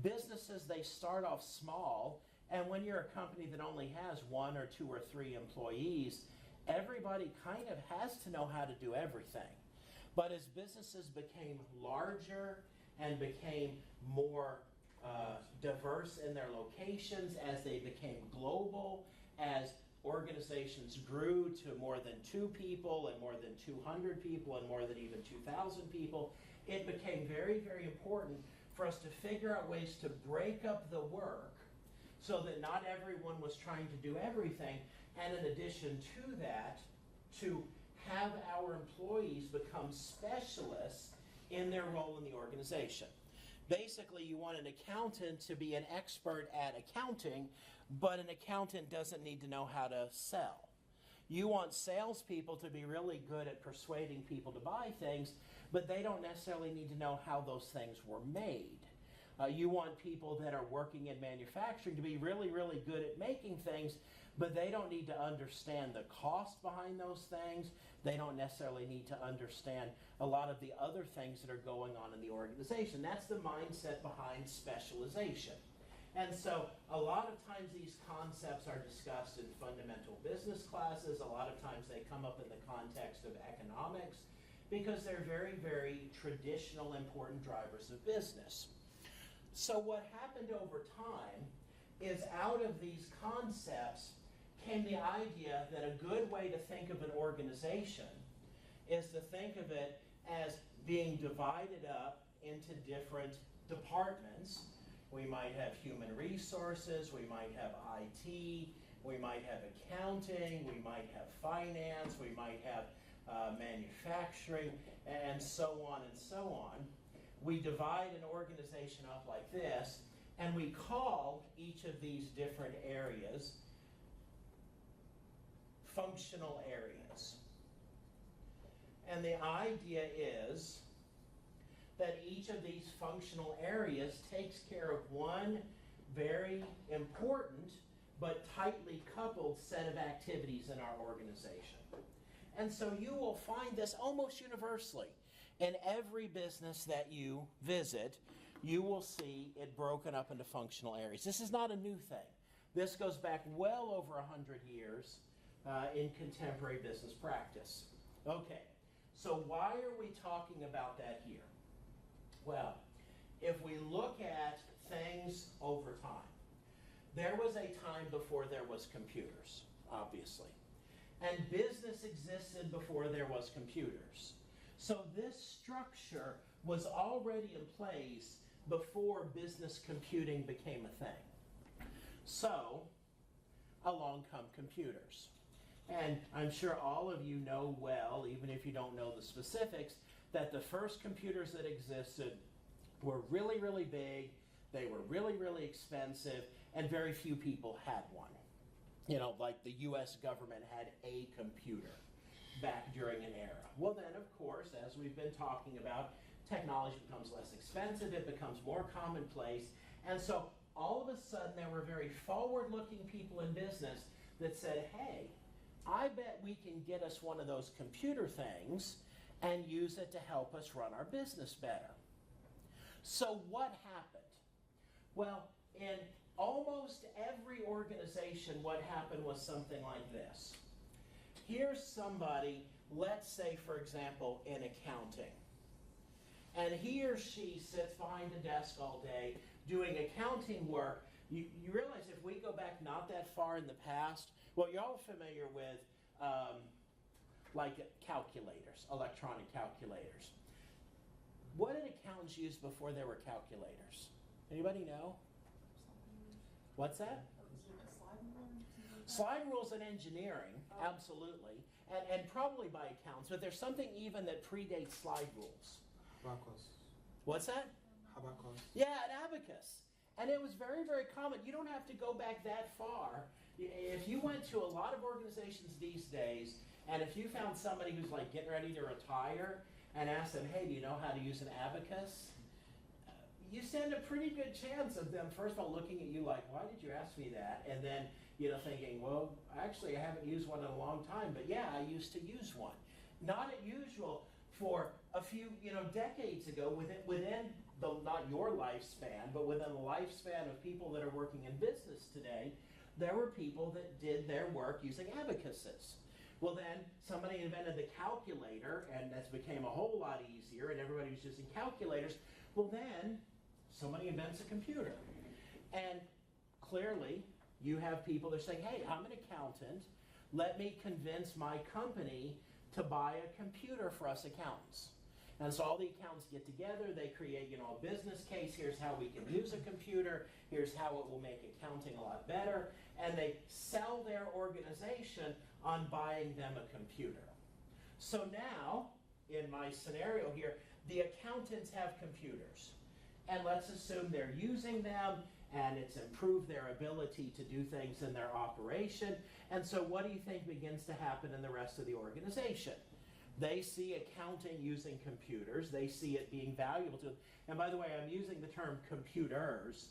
businesses, they start off small, and when you're a company that only has 1 or 2 or 3 employees, everybody kind of has to know how to do everything. But as businesses became larger and became more diverse in their locations, as they became global, as organizations grew to more than 2 people and more than 200 people and more than even 2,000 people, it became very, very important for us to figure out ways to break up the work so that not everyone was trying to do everything, and in addition to that, to have our employees become specialists in their role in the organization. Basically, you want an accountant to be an expert at accounting, but an accountant doesn't need to know how to sell. You want salespeople to be really good at persuading people to buy things, but they don't necessarily need to know how those things were made. You want people that are working in manufacturing to be really, really good at making things, but they don't need to understand the cost behind those things. They don't necessarily need to understand a lot of the other things that are going on in the organization. That's the mindset behind specialization. And so a lot of times these concepts are discussed in fundamental business classes. A lot of times they come up in the context of economics because they're very, very traditional, important drivers of business. So what happened over time is out of these concepts came the idea that a good way to think of an organization is to think of it as being divided up into different departments. We might have human resources, we might have IT, we might have accounting, we might have finance, we might have manufacturing, and so on and so on. We divide an organization up like this, and we call each of these different areas functional areas. And the idea is that each of these functional areas takes care of one very important but tightly coupled set of activities in our organization. And so you will find this almost universally. In every business that you visit, you will see it broken up into functional areas. This is not a new thing. This goes back well over 100 years in contemporary business practice. Okay, so why are we talking about that here? Well, if we look at things over time, there was a time before there was computers, obviously. And business existed before there was computers. So this structure was already in place before business computing became a thing. So, along come computers. And I'm sure all of you know well, even if you don't know the specifics, that the first computers that existed were really, really big, they were really, really expensive, and very few people had one. You know, like the US government had a computer back during an era. Well then, of course, as we've been talking about, technology becomes less expensive, it becomes more commonplace, and so all of a sudden there were very forward-looking people in business that said, hey, I bet we can get us one of those computer things and use it to help us run our business better. So what happened? Well, in almost every organization, what happened was something like this. Here's somebody, let's say, for example, in accounting. And he or she sits behind a desk all day doing accounting work. You realize if we go back not that far in the past, well, you're all familiar with like calculators, electronic calculators. What did accountants use before there were calculators? Anybody know? What's that? Slide rules in engineering, absolutely, and probably by accountants, but there's something even that predates slide rules. Abacus. What's that? Abacus. Yeah, an abacus. And it was very, very common. You don't have to go back that far. If you went to a lot of organizations these days, and if you found somebody who's like getting ready to retire and asked them, hey, do you know how to use an abacus? You stand a pretty good chance of them, first of all, looking at you like, why did you ask me that? And then, thinking, well, actually, I haven't used one in a long time, but yeah, I used to use one. Not unusual for a few, decades ago, within the, not your lifespan, but within the lifespan of people that are working in business today, there were people that did their work using abacuses. Well then, somebody invented the calculator, and that's became a whole lot easier, and everybody was using calculators. Well then, somebody invents a computer. And clearly, you have people that are saying, hey, I'm an accountant, let me convince my company to buy a computer for us accountants. And so all the accountants get together, they create, a business case, here's how we can use a computer, here's how it will make accounting a lot better, and they sell their organization on buying them a computer. So now, in my scenario here, the accountants have computers. And let's assume they're using them, and it's improved their ability to do things in their operation. And so what do you think begins to happen in the rest of the organization? They see accounting using computers. They see it being valuable to them. And by the way, I'm using the term computers.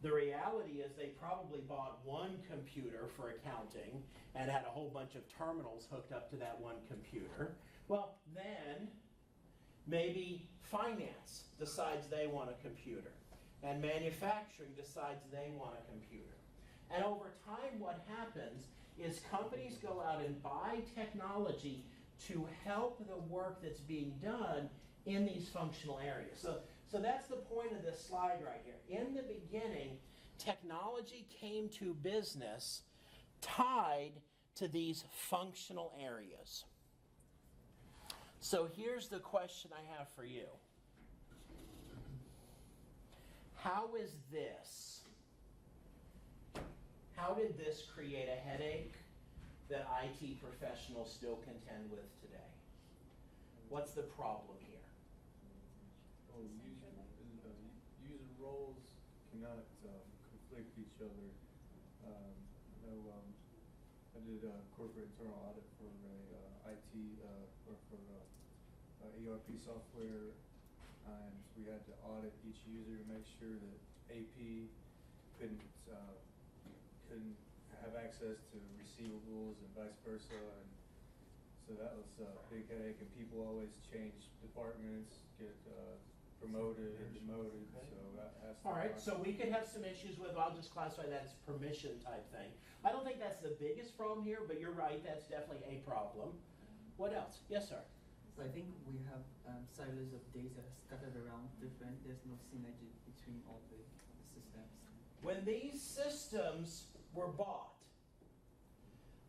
The reality is they probably bought one computer for accounting and had a whole bunch of terminals hooked up to that one computer. Well, then maybe finance decides they want a computer. and manufacturing decides they want a computer. And over time, what happens is companies go out and buy technology to help the work that's being done in these functional areas. So that's the point of this slide right here. In the beginning, technology came to business tied to these functional areas. So here's the question I have for you. How did this create a headache that IT professionals still contend with today? What's the problem here? Oh, user roles cannot conflict each other. I did a corporate internal audit for a IT or for ERP software, and we had to audit each user to make sure that AP couldn't have access to receivables and vice versa, and so that was a big headache. And people always change departments, get promoted and demoted. Okay. So that has to. All right, so we could have some issues with, I'll just classify that as permission type thing. I don't think that's the biggest problem here, but you're right, that's definitely a problem. What else? Yes, sir. So I think we have silos of data scattered around different, there's no synergy between all the systems. When these systems were bought,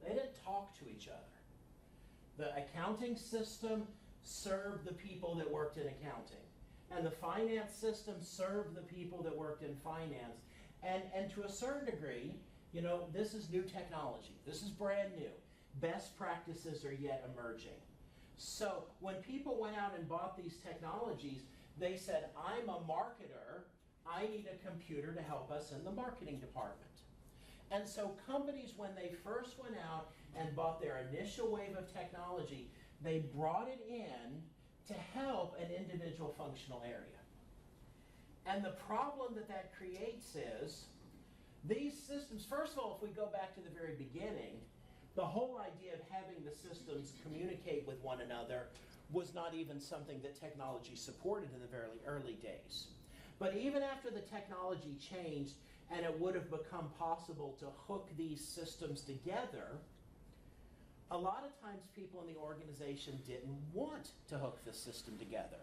they didn't talk to each other. The accounting system served the people that worked in accounting, and the finance system served the people that worked in finance. And to a certain degree, you know, this is new technology. This is brand new. Best practices are yet emerging. So when people went out and bought these technologies, they said, I'm a marketer, I need a computer to help us in the marketing department. And so companies, when they first went out and bought their initial wave of technology, they brought it in to help an individual functional area. And the problem that creates is, these systems, first of all, if we go back to the very beginning, the whole idea of having the systems communicate with one another was not even something that technology supported in the very early days. But even after the technology changed and it would have become possible to hook these systems together, a lot of times people in the organization didn't want to hook the system together.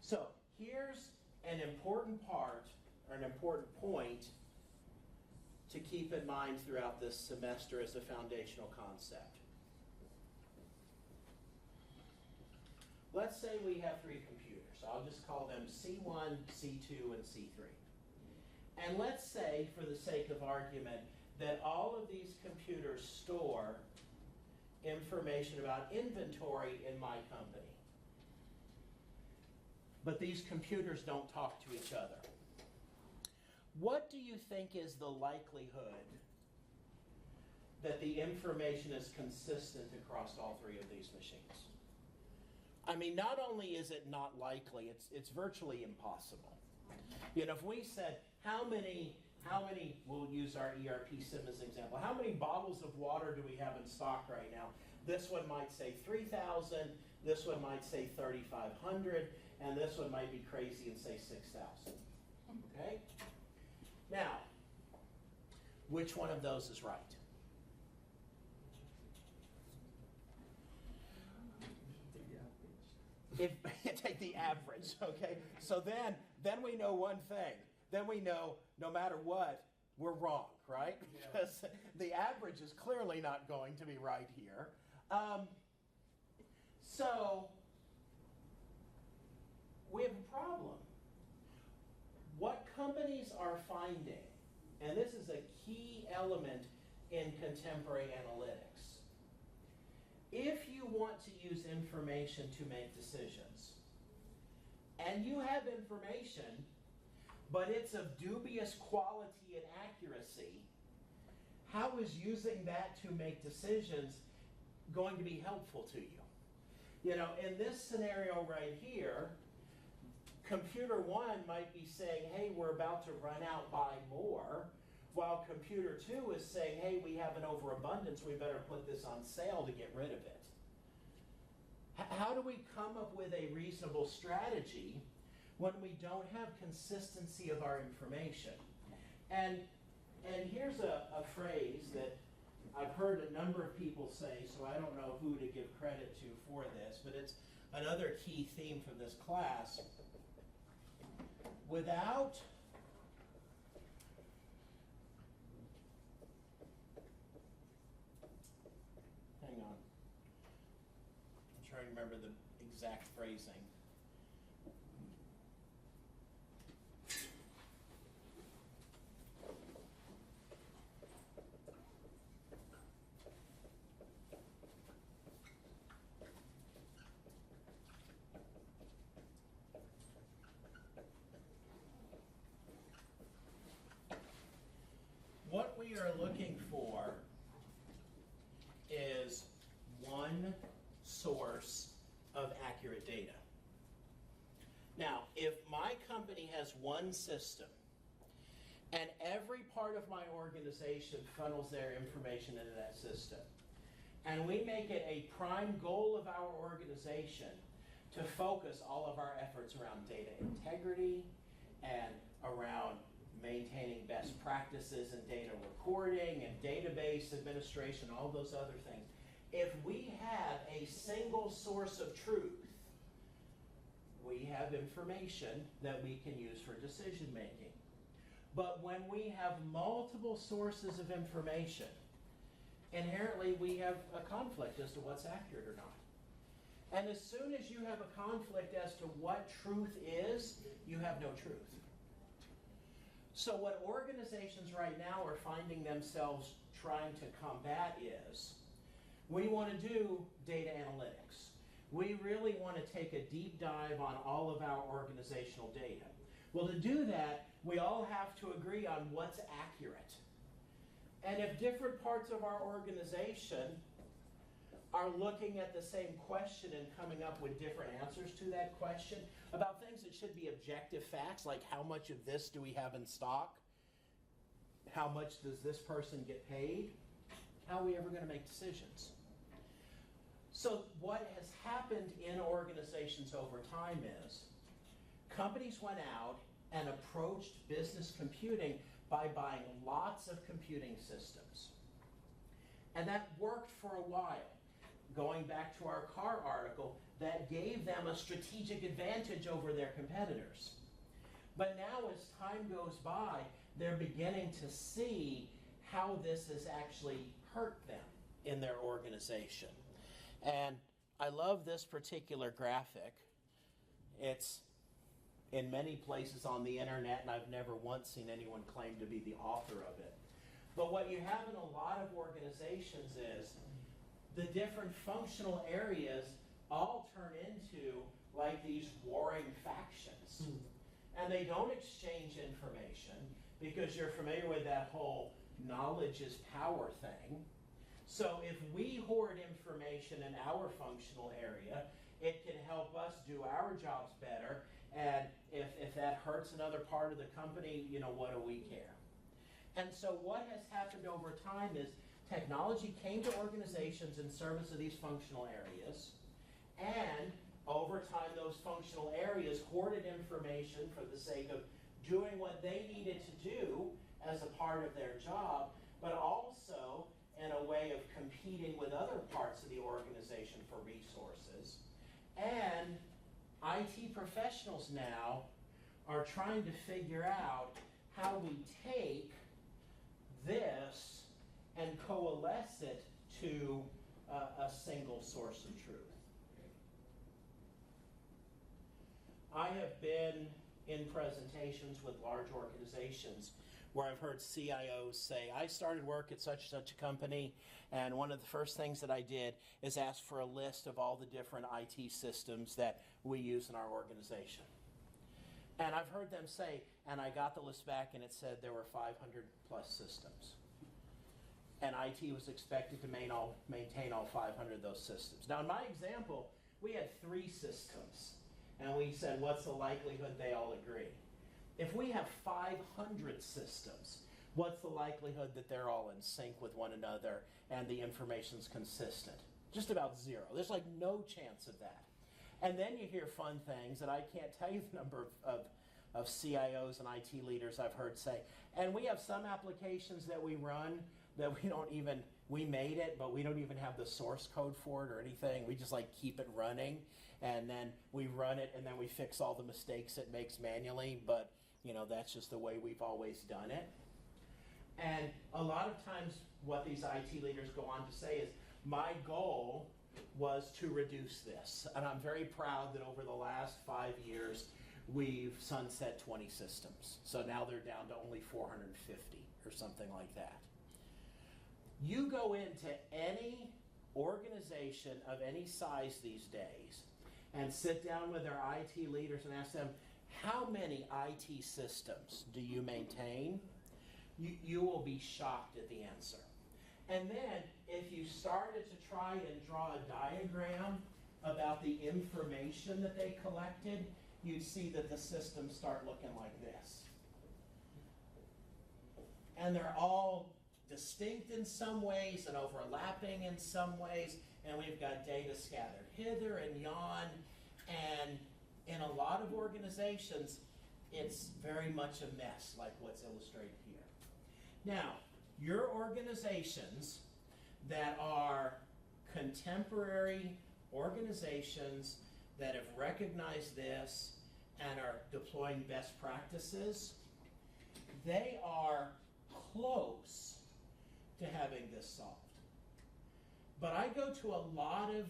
So here's an important part, or an important point, to keep in mind throughout this semester as a foundational concept. Let's say we have 3 computers. I'll just call them C1, C2, and C3. And let's say, for the sake of argument, that all of these computers store information about inventory in my company. But these computers don't talk to each other. What do you think is the likelihood that the information is consistent across all 3 of these machines? I mean, not only is it not likely, it's virtually impossible. You know, if we said, how many, we'll use our ERP sim as an example, how many bottles of water do we have in stock right now? This one might say 3,000, this one might say 3,500, and this one might be crazy and say 6,000. Okay? Now, which one of those is right? Take the average, okay? So then we know one thing. Then we know, no matter what, we're wrong, right? Because the average is clearly not going to be right here. So we have a problem. What companies are finding, and this is a key element in contemporary analytics, if you want to use information to make decisions, and you have information, but it's of dubious quality and accuracy, how is using that to make decisions going to be helpful to you? You know, in this scenario right here, computer 1 might be saying, hey, we're about to run out, buy more, while computer 2 is saying, hey, we have an overabundance, we better put this on sale to get rid of it. How do we come up with a reasonable strategy when we don't have consistency of our information. And here's a phrase that I've heard a number of people say, so I don't know who to give credit to for this, but it's another key theme from this class. Without hang on. I'm trying to remember the exact phrasing. What we are looking for is one source of accurate data. Now, if my company has one system and every part of my organization funnels their information into that system, and we make it a prime goal of our organization to focus all of our efforts around data integrity and around maintaining best practices in data recording and database administration, all those other things. If we have a single source of truth, we have information that we can use for decision making. But when we have multiple sources of information, inherently we have a conflict as to what's accurate or not. And as soon as you have a conflict as to what truth is, you have no truth. So what organizations right now are finding themselves trying to combat is, we want to do data analytics. We really want to take a deep dive on all of our organizational data. Well, to do that, we all have to agree on what's accurate. And if different parts of our organization are looking at the same question and coming up with different answers to that question about things that should be objective facts, like how much of this do we have in stock? How much does this person get paid? How are we ever going to make decisions? So what has happened in organizations over time is companies went out and approached business computing by buying lots of computing systems. And that worked for a while. Going back to our car article, that gave them a strategic advantage over their competitors. But now as time goes by, they're beginning to see how this has actually hurt them in their organization. And I love this particular graphic. It's in many places on the internet, and I've never once seen anyone claim to be the author of it. But what you have in a lot of organizations is the different functional areas all turn into like these warring factions. And they don't exchange information because you're familiar with that whole knowledge is power thing. So if we hoard information in our functional area, it can help us do our jobs better. And if that hurts another part of the company, what do we care? And so what has happened over time is technology came to organizations in service of these functional areas, and over time those functional areas hoarded information for the sake of doing what they needed to do as a part of their job, but also in a way of competing with other parts of the organization for resources. And IT professionals now are trying to figure out how we take this and coalesce it to a single source of truth. I have been in presentations with large organizations where I've heard CIOs say, I started work at such and such a company, and one of the first things that I did is ask for a list of all the different IT systems that we use in our organization. And I've heard them say, and I got the list back and it said there were 500 plus systems. And IT was expected to maintain all 500 of those systems. Now in my example, we had 3 systems, and we said, what's the likelihood they all agree? If we have 500 systems, what's the likelihood that they're all in sync with one another and the information's consistent? Just about 0. There's like no chance of that. And then you hear fun things, and I can't tell you the number of CIOs and IT leaders I've heard say, and we have some applications that we run that we made it, but we don't even have the source code for it or anything. We just like keep it running, and then we run it, and then we fix all the mistakes it makes manually, but that's just the way we've always done it. And a lot of times what these IT leaders go on to say is, my goal was to reduce this. And I'm very proud that over the last 5 years, we've sunset 20 systems. So now they're down to only 450 or something like that. You go into any organization of any size these days and sit down with their IT leaders and ask them, how many IT systems do you maintain? You will be shocked at the answer. And then if you started to try and draw a diagram about the information that they collected, you'd see that the systems start looking like this. And they're all distinct in some ways and overlapping in some ways, and we've got data scattered hither and yon, and in a lot of organizations, it's very much a mess, like what's illustrated here. Now, your organizations that are contemporary organizations that have recognized this and are deploying best practices, they are close to having this solved. But I go to a lot of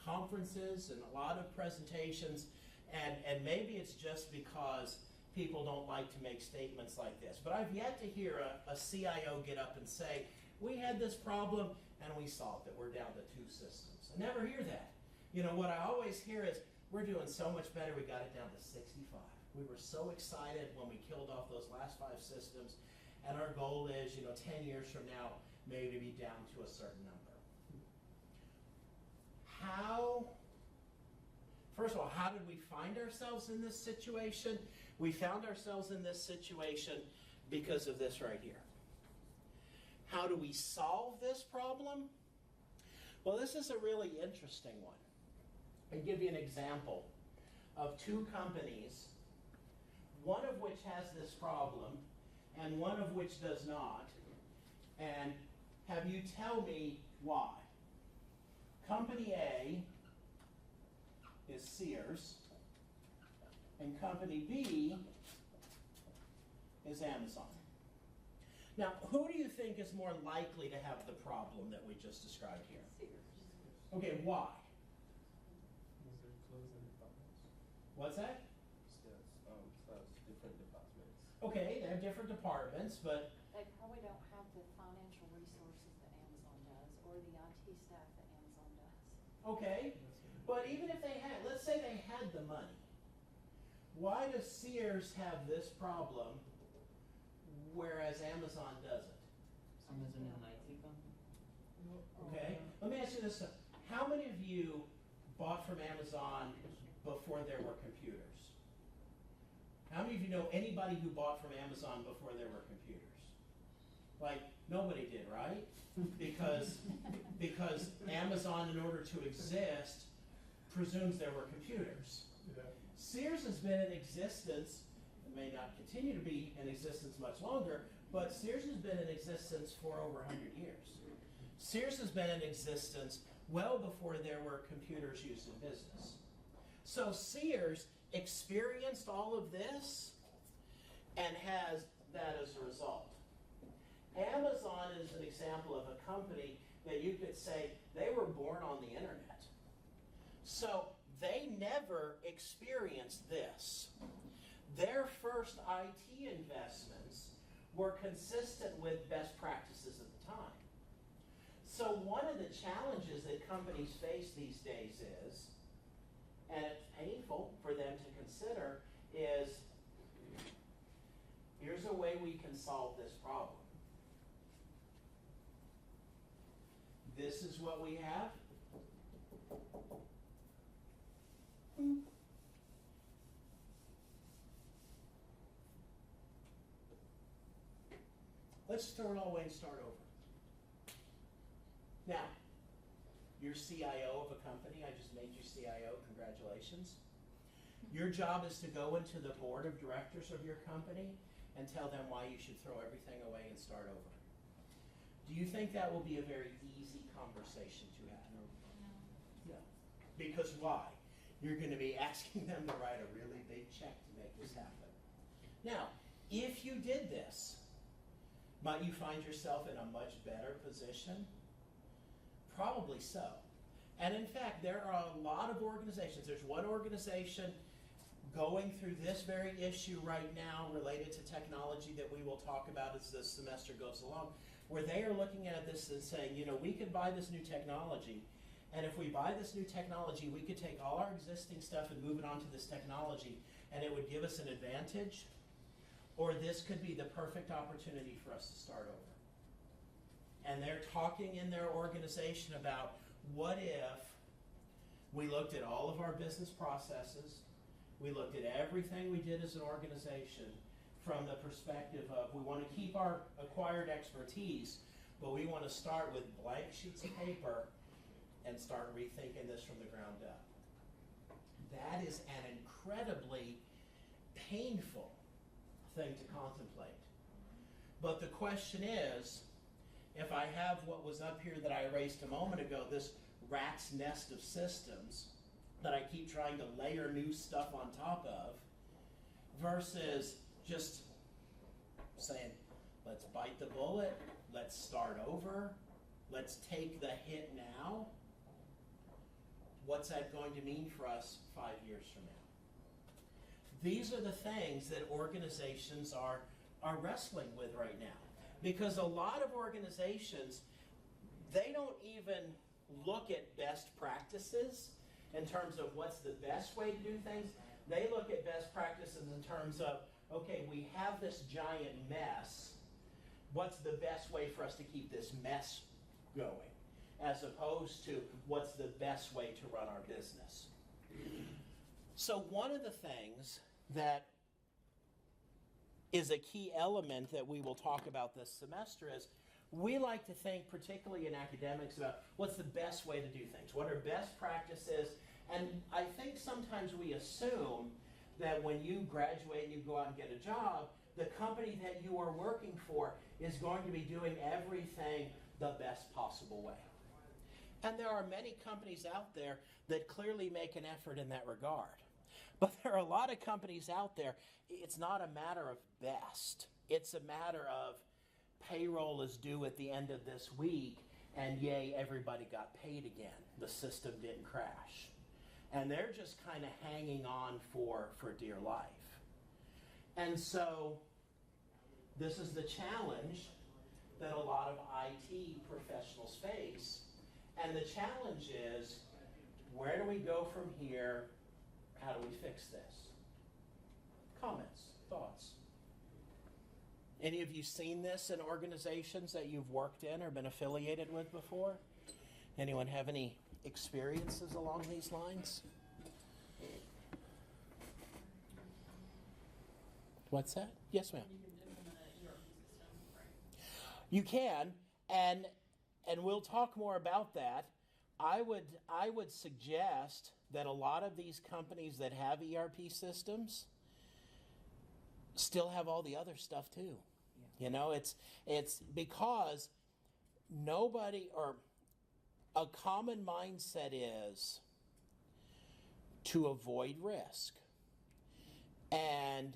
conferences and a lot of presentations, and maybe it's just because people don't like to make statements like this, but I've yet to hear a CIO get up and say, we had this problem and we solved it. We're down to 2 systems. I never hear that. What I always hear is, we're doing so much better, we got it down to 65. We were so excited when we killed off those last 5 systems, and our goal is, 10 years from now, maybe to be down to a certain number. First of all, how did we find ourselves in this situation? We found ourselves in this situation because of this right here. How do we solve this problem? Well, this is a really interesting one. I'll give you an example of 2 companies, one of which has this problem and one of which does not, and have you tell me why. Company A is Sears, and company B is Amazon. Now, who do you think is more likely to have the problem that we just described here? Sears. Okay, why? Because they're closing departments. What's that? That's different departments. Okay, they have different departments, but They probably don't have the financial resources that Amazon does, or the IT staff that Amazon does. okay. But even if they had, let's say they had the money, why does Sears have this problem, whereas Amazon doesn't? Amazon is an IT company. Okay, let me ask you this. How many of you bought from Amazon before there were computers? How many of you know anybody who bought from Amazon before there were computers? Like, nobody did, right? Because Amazon, in order to exist, presumes there were computers. Yeah. Sears has been in existence, it may not continue to be in existence much longer, but Sears has been in existence for over 100 years. Sears has been in existence well before there were computers used in business. So Sears experienced all of this and has that as a result. Amazon is an example of a company that you could say they were born on the internet. So they never experienced this. Their first IT investments were consistent with best practices at the time. So one of the challenges that companies face these days is, and it's painful for them to consider, is here's a way we can solve this problem. This is what we have. Let's throw it all away and start over. Now, You're CIO of a company. I just made you CIO. Congratulations. Your job is to go into the board of directors of your company and tell them why you should throw everything away and start over. Do you think that will be a very easy conversation to have? No. Because why? You're going to be asking them to write a really big check to make this happen. Now, if you did this, might you find yourself in a much better position? Probably so. And in fact, there are a lot of organizations. There's one organization going through this very issue right now related to technology that we will talk about as the semester goes along, where they are looking at this and saying, you know, we could buy this new technology, and if we buy this new technology, we could take all our existing stuff and move it onto this technology, and it would give us an advantage, or this could be the perfect opportunity for us to start over. And they're talking in their organization about, what if we looked at all of our business processes, we looked at everything we did as an organization from the perspective of, we want to keep our acquired expertise, but we want to start with blank sheets of paper and start rethinking this from the ground up. That is an incredibly painful thing to contemplate. But the question is, if I have what was up here that I erased a moment ago, this rat's nest of systems that I keep trying to layer new stuff on top of, versus just saying, let's bite the bullet, let's start over, let's take the hit now. What's that going to mean for us 5 years from now? These are the things that organizations are wrestling with right now. Because a lot of organizations, they don't even look at best practices in terms of what's the best way to do things. They look at best practices in terms of, okay, we have this giant mess. What's the best way for us to keep this mess going? As opposed to what's the best way to run our business. So one of the things that is a key element that we will talk about this semester is, we like to think, particularly in academics, about what's the best way to do things. What are best practices? And I think sometimes we assume that when you graduate and you go out and get a job, the company that you are working for is going to be doing everything the best possible way. And there are many companies out there that clearly make an effort in that regard. But there are a lot of companies out there, it's not a matter of best. It's a matter of payroll is due at the end of this week, and yay, everybody got paid again. The system didn't crash. And they're just kind of hanging on for dear life. And so this is the challenge that a lot of IT professionals face. And the challenge is, where do we go from here? How do we fix this? Comments, thoughts? Any of you seen this in organizations that you've worked in or been affiliated with before? Anyone have any experiences along these lines? What's that? Yes, ma'am. You can implement an ERP system, right? You can, and we'll talk more about that. I would suggest that a lot of these companies that have ERP systems still have all the other stuff too. Yeah. You know, it's because nobody, or a common mindset is to avoid risk. And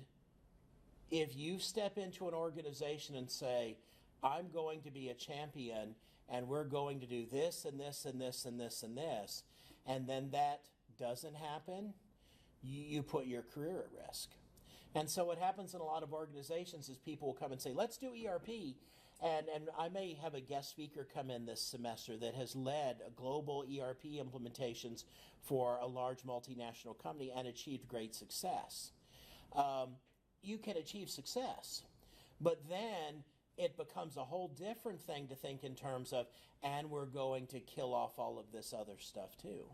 if you step into an organization and say, I'm going to be a champion and we're going to do this and this and this and this and this, and then that doesn't happen, you put your career at risk. And so what happens in a lot of organizations is people will come and say, let's do ERP. And I may have a guest speaker come in this semester that has led a global ERP implementations for a large multinational company and achieved great success. You can achieve success, but then it becomes a whole different thing to think in terms of, and we're going to kill off all of this other stuff too.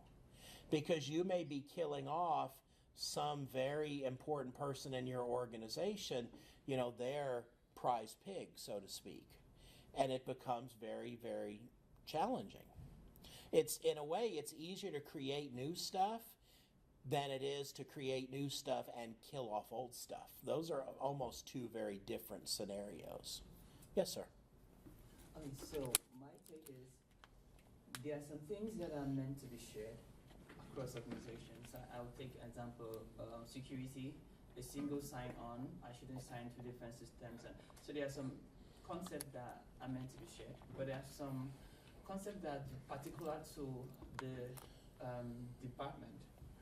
Because you may be killing off some very important person in your organization, you know, their prize pig, so to speak. And it becomes very, very challenging. It's, in a way, it's easier to create new stuff than it is to create new stuff and kill off old stuff. Those are almost two very different scenarios. Yes, sir. Okay, so my take is there are some things that are meant to be shared across organizations. I'll take example security, a single sign-on. I shouldn't sign to different systems, and so there are some concepts that are meant to be shared, but there are some concepts that are particular to the department.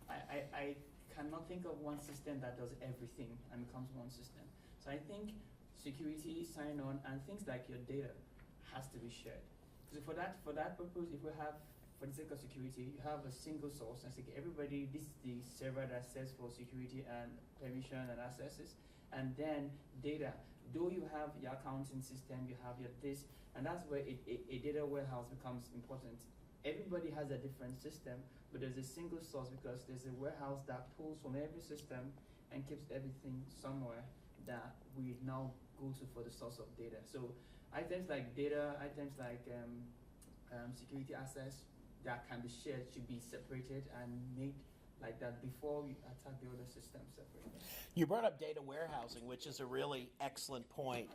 I cannot think of one system that does everything and becomes one system. So I think security, sign-on, and things like your data has to be shared. So for that purpose, if we have, for the sake of security, you have a single source and say, everybody, this is the server that says for security and permission and accesses, and then data. Though you have your accounting system, you have your this, and that's where a data warehouse becomes important. Everybody has a different system, but there's a single source because there's a warehouse that pulls from every system and keeps everything somewhere that we now go to for the source of data. So items like data, items like security access that can be shared should be separated and made like that before we attack the other systems separately. You brought up data warehousing, which is a really excellent point.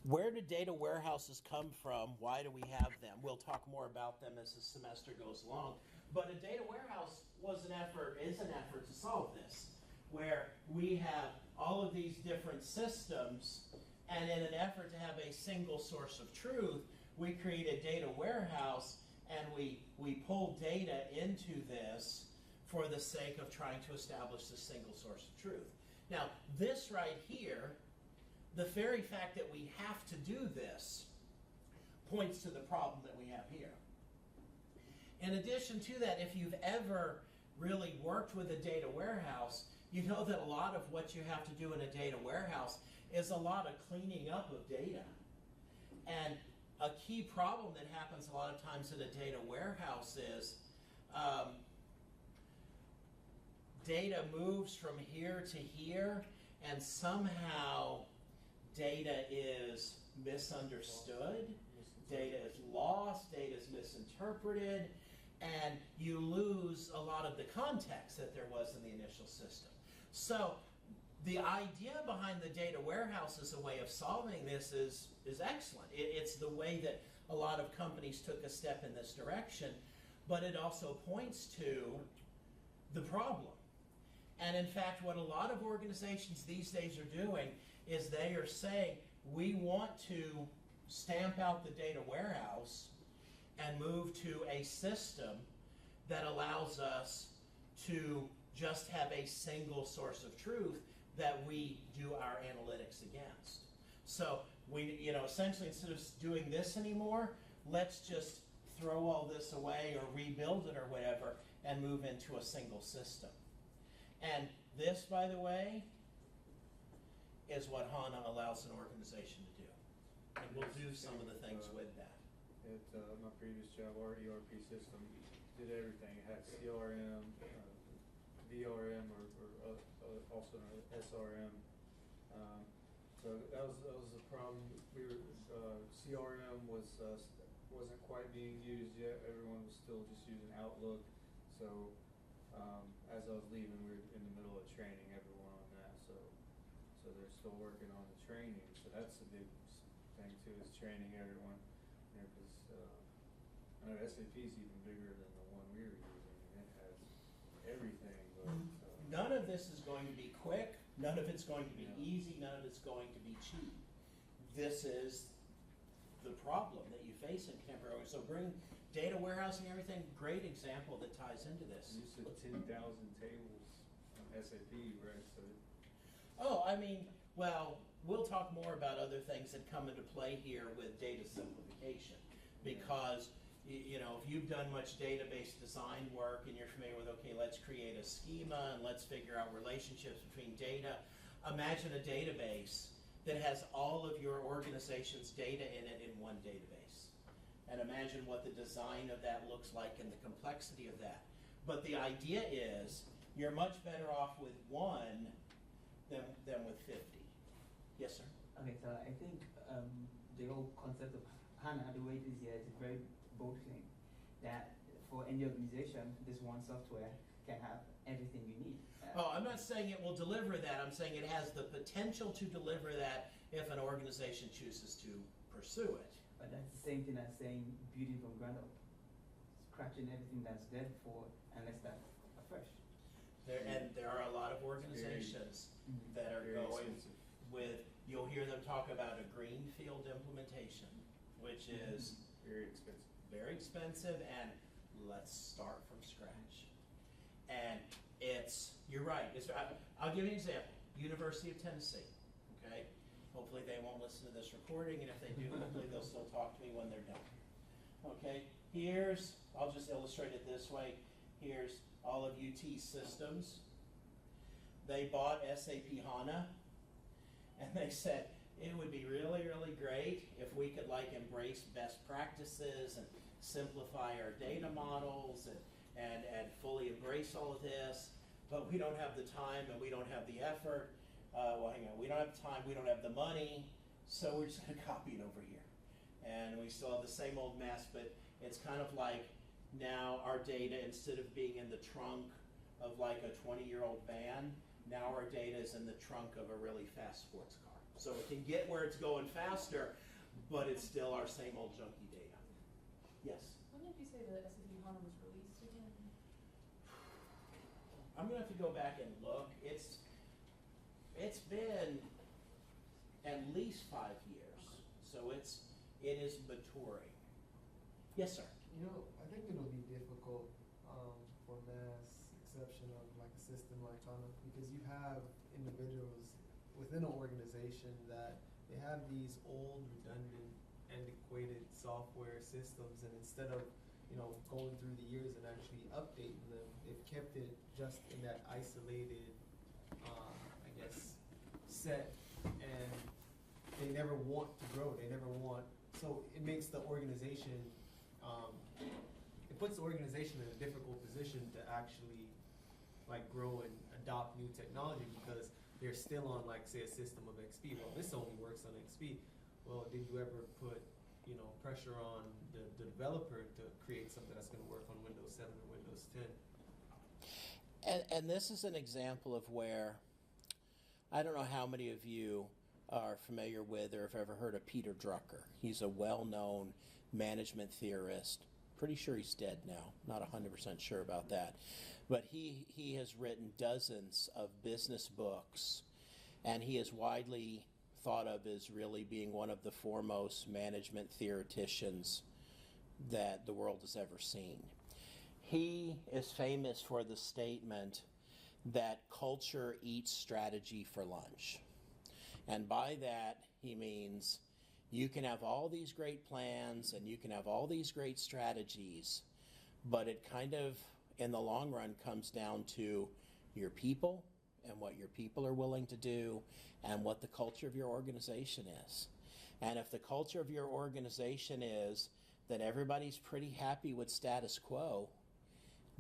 Where do data warehouses come from? Why do we have them? We'll talk more about them as the semester goes along. But a data warehouse is an effort to solve this, where we have all of these different systems, and in an effort to have a single source of truth, we create a data warehouse, and we pull data into this for the sake of trying to establish a single source of truth. Now, this right here, the very fact that we have to do this points to the problem that we have here. In addition to that, if you've ever really worked with a data warehouse, you know that a lot of what you have to do in a data warehouse is a lot of cleaning up of data. And a key problem that happens a lot of times in a data warehouse is data moves from here to here, and somehow data is misunderstood, data is lost, data is misinterpreted, and you lose a lot of the context that there was in the initial system. So the idea behind the data warehouse as a way of solving this is excellent. It's the way that a lot of companies took a step in this direction, but it also points to the problem. And in fact, what a lot of organizations these days are doing is they are saying, we want to stamp out the data warehouse and move to a system that allows us to just have a single source of truth that we do our analytics against. So we, essentially instead of doing this anymore, let's just throw all this away or rebuild it or whatever and move into a single system. And this, by the way, is what HANA allows an organization to do. And we'll do some of the things with that. At my previous job, our ERP system did everything. It had CRM, VRM, or also known as SRM. So that was the problem. CRM wasn't quite being used yet. Everyone was still just using Outlook. So as I was leaving, we were in the middle of training everyone on that. So they're still working on the training. So that's the big thing too, is training everyone. Because I know SAP is even bigger than the one we were using, and it has everything. But, none of this is going to be quick. None of it's going to be easy. None of it's going to be cheap. This is the problem that you face in contemporary. So bring data warehousing and everything, great example that ties into this. You said 10,000 tables on SAP, right? So. Oh, I mean, well, we'll talk more about other things that come into play here with data simplification, because if you've done much database design work and you're familiar with, okay, let's create a schema and let's figure out relationships between data. Imagine a database that has all of your organization's data in it in one database. And imagine what the design of that looks like and the complexity of that. But the idea is you're much better off with one than with 50. Yes, sir? Okay, so I think the whole concept of HANA, the way it is here, is a very bold thing. that for any organization, this one software can have everything you need. Oh, I'm not saying it will deliver that. I'm saying it has the potential to deliver that if an organization chooses to pursue it. But that's the same thing as saying building from ground up, scratching everything that's there before and let's start afresh. There are a lot of organizations that are Very going expensive. with, you'll hear them talk about a Greenfield Implementation, which is Very expensive. very expensive and let's start from scratch. And you're right, I'll give you an example. University of Tennessee, okay? Hopefully they won't listen to this recording, and if they do, hopefully they'll still talk to me when they're done. Okay, I'll just illustrate it this way. Here's all of UT systems. They bought SAP HANA, and they said, it would be really, really great if we could embrace best practices and simplify our data models and fully embrace all of this, but we don't have the time and we don't have the effort. We don't have the time, we don't have the money, so we're just gonna copy it over here. And we still have the same old mess, but it's kind of like now our data, instead of being in the trunk of a 20-year-old van, now our data is in the trunk of a really fast sports car. So it can get where it's going faster, but it's still our same old junky data. Yes? When did you say the SAP HANA was released again? I'm gonna have to go back and look. It's been at least 5 years, so it is maturing. Yes, sir. I think it'll be difficult for mass exception of a system like HANA because you have individuals within an organization that they have these old, redundant, antiquated software systems, and instead of going through the years and actually updating them, they've kept it just in that isolated, set, and they never want to grow. So it makes the organization, it puts the organization in a difficult position to actually grow and adopt new technology because they're still on say a system of XP. Well, this only works on XP. Well, did you ever put pressure on the developer to create something that's going to work on Windows 7 or Windows 10? And this is an example of where, I don't know how many of you are familiar with or have ever heard of Peter Drucker. He's a well-known management theorist. Pretty sure he's dead now. Not 100% sure about that. But he has written dozens of business books, and he is widely thought of as really being one of the foremost management theoreticians that the world has ever seen. He is famous for the statement that culture eats strategy for lunch. And by that, he means you can have all these great plans and you can have all these great strategies, but it kind of, in the long run, comes down to your people and what your people are willing to do and what the culture of your organization is. And if the culture of your organization is that everybody's pretty happy with status quo,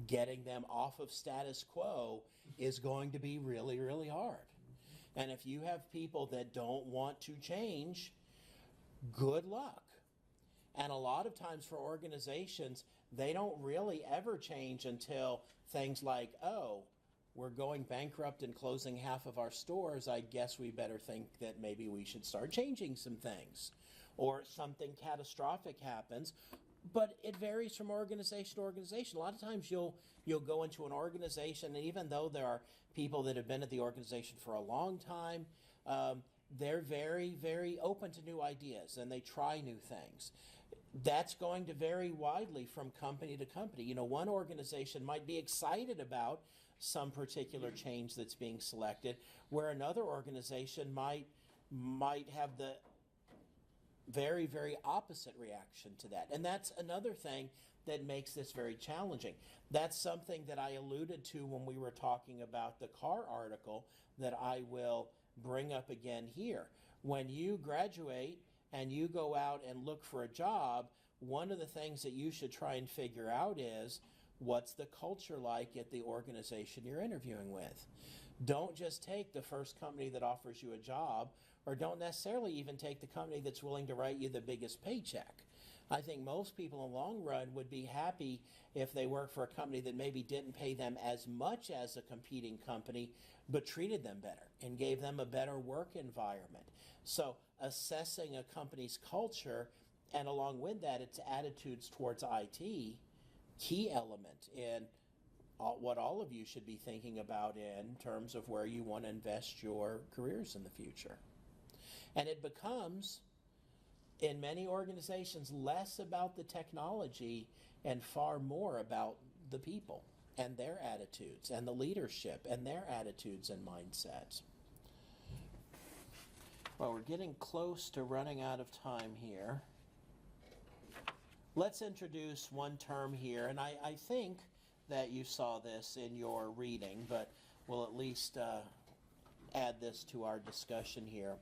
getting them off of status quo is going to be really, really hard. And if you have people that don't want to change, good luck. And a lot of times for organizations, they don't really ever change until things like, oh, we're going bankrupt and closing half of our stores. I guess we better think that maybe we should start changing some things. Or something catastrophic happens. But it varies from organization to organization. A lot of times you'll go into an organization, and even though there are people that have been at the organization for a long time, they're very, very open to new ideas, and they try new things. That's going to vary widely from company to company. One organization might be excited about some particular change that's being selected, where another organization might have the very, very opposite reaction to that. And that's another thing that makes this very challenging. That's something that I alluded to when we were talking about the car article that I will bring up again here. When you graduate and you go out and look for a job, one of the things that you should try and figure out is, what's the culture like at the organization you're interviewing with? Don't just take the first company that offers you a job, or don't necessarily even take the company that's willing to write you the biggest paycheck. I think most people in the long run would be happy if they worked for a company that maybe didn't pay them as much as a competing company, but treated them better and gave them a better work environment. So assessing a company's culture, and along with that, its attitudes towards IT, key element in what all of you should be thinking about in terms of where you want to invest your careers in the future. And it becomes, in many organizations, less about the technology and far more about the people and their attitudes and the leadership and their attitudes and mindsets. Well, we're getting close to running out of time here. Let's introduce one term here, and I think that you saw this in your reading, but we'll at least add this to our discussion here.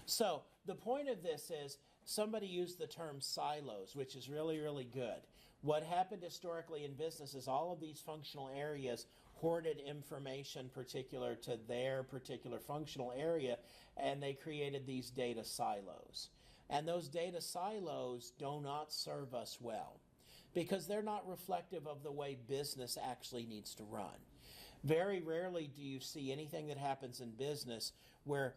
So the point of this is, somebody used the term silos, which is really, really good. What happened historically in business is all of these functional areas hoarded information particular to their particular functional area, and they created these data silos. And those data silos do not serve us well because they're not reflective of the way business actually needs to run. Very rarely do you see anything that happens in business where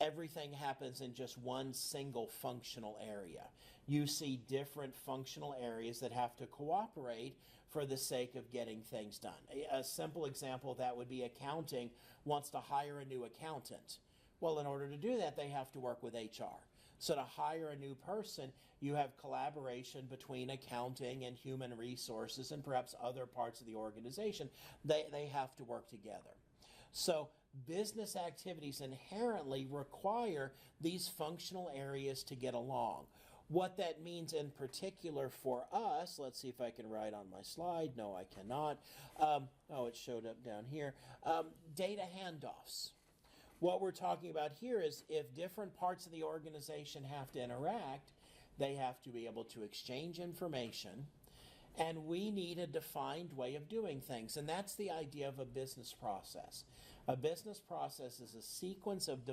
everything happens in just one single functional area. You see different functional areas that have to cooperate for the sake of getting things done. A simple example of that would be accounting wants to hire a new accountant. Well, in order to do that, they have to work with HR. So to hire a new person, you have collaboration between accounting and human resources and perhaps other parts of the organization. They have to work together. So business activities inherently require these functional areas to get along. What that means in particular for us, let's see if I can write on my slide. No, I cannot. Oh, it showed up down here. Data handoffs. What we're talking about here is if different parts of the organization have to interact, they have to be able to exchange information, and we need a defined way of doing things. And that's the idea of a business process. A business process is a sequence of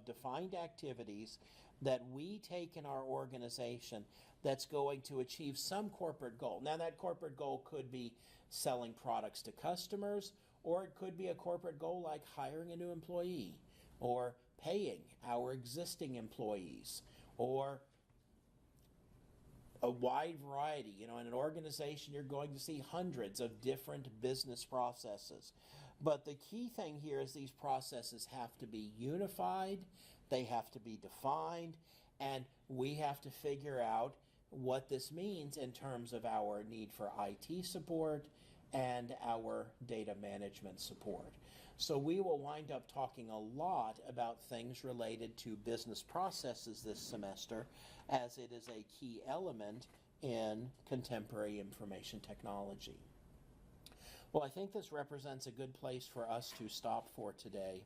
defined activities that we take in our organization that's going to achieve some corporate goal. Now, that corporate goal could be selling products to customers, or it could be a corporate goal like hiring a new employee, or paying our existing employees, or a wide variety. You know, in an organization, you're going to see hundreds of different business processes. But the key thing here is these processes have to be unified, they have to be defined, and we have to figure out what this means in terms of our need for IT support and our data management support. So we will wind up talking a lot about things related to business processes this semester, as it is a key element in contemporary information technology. Well, I think this represents a good place for us to stop for today.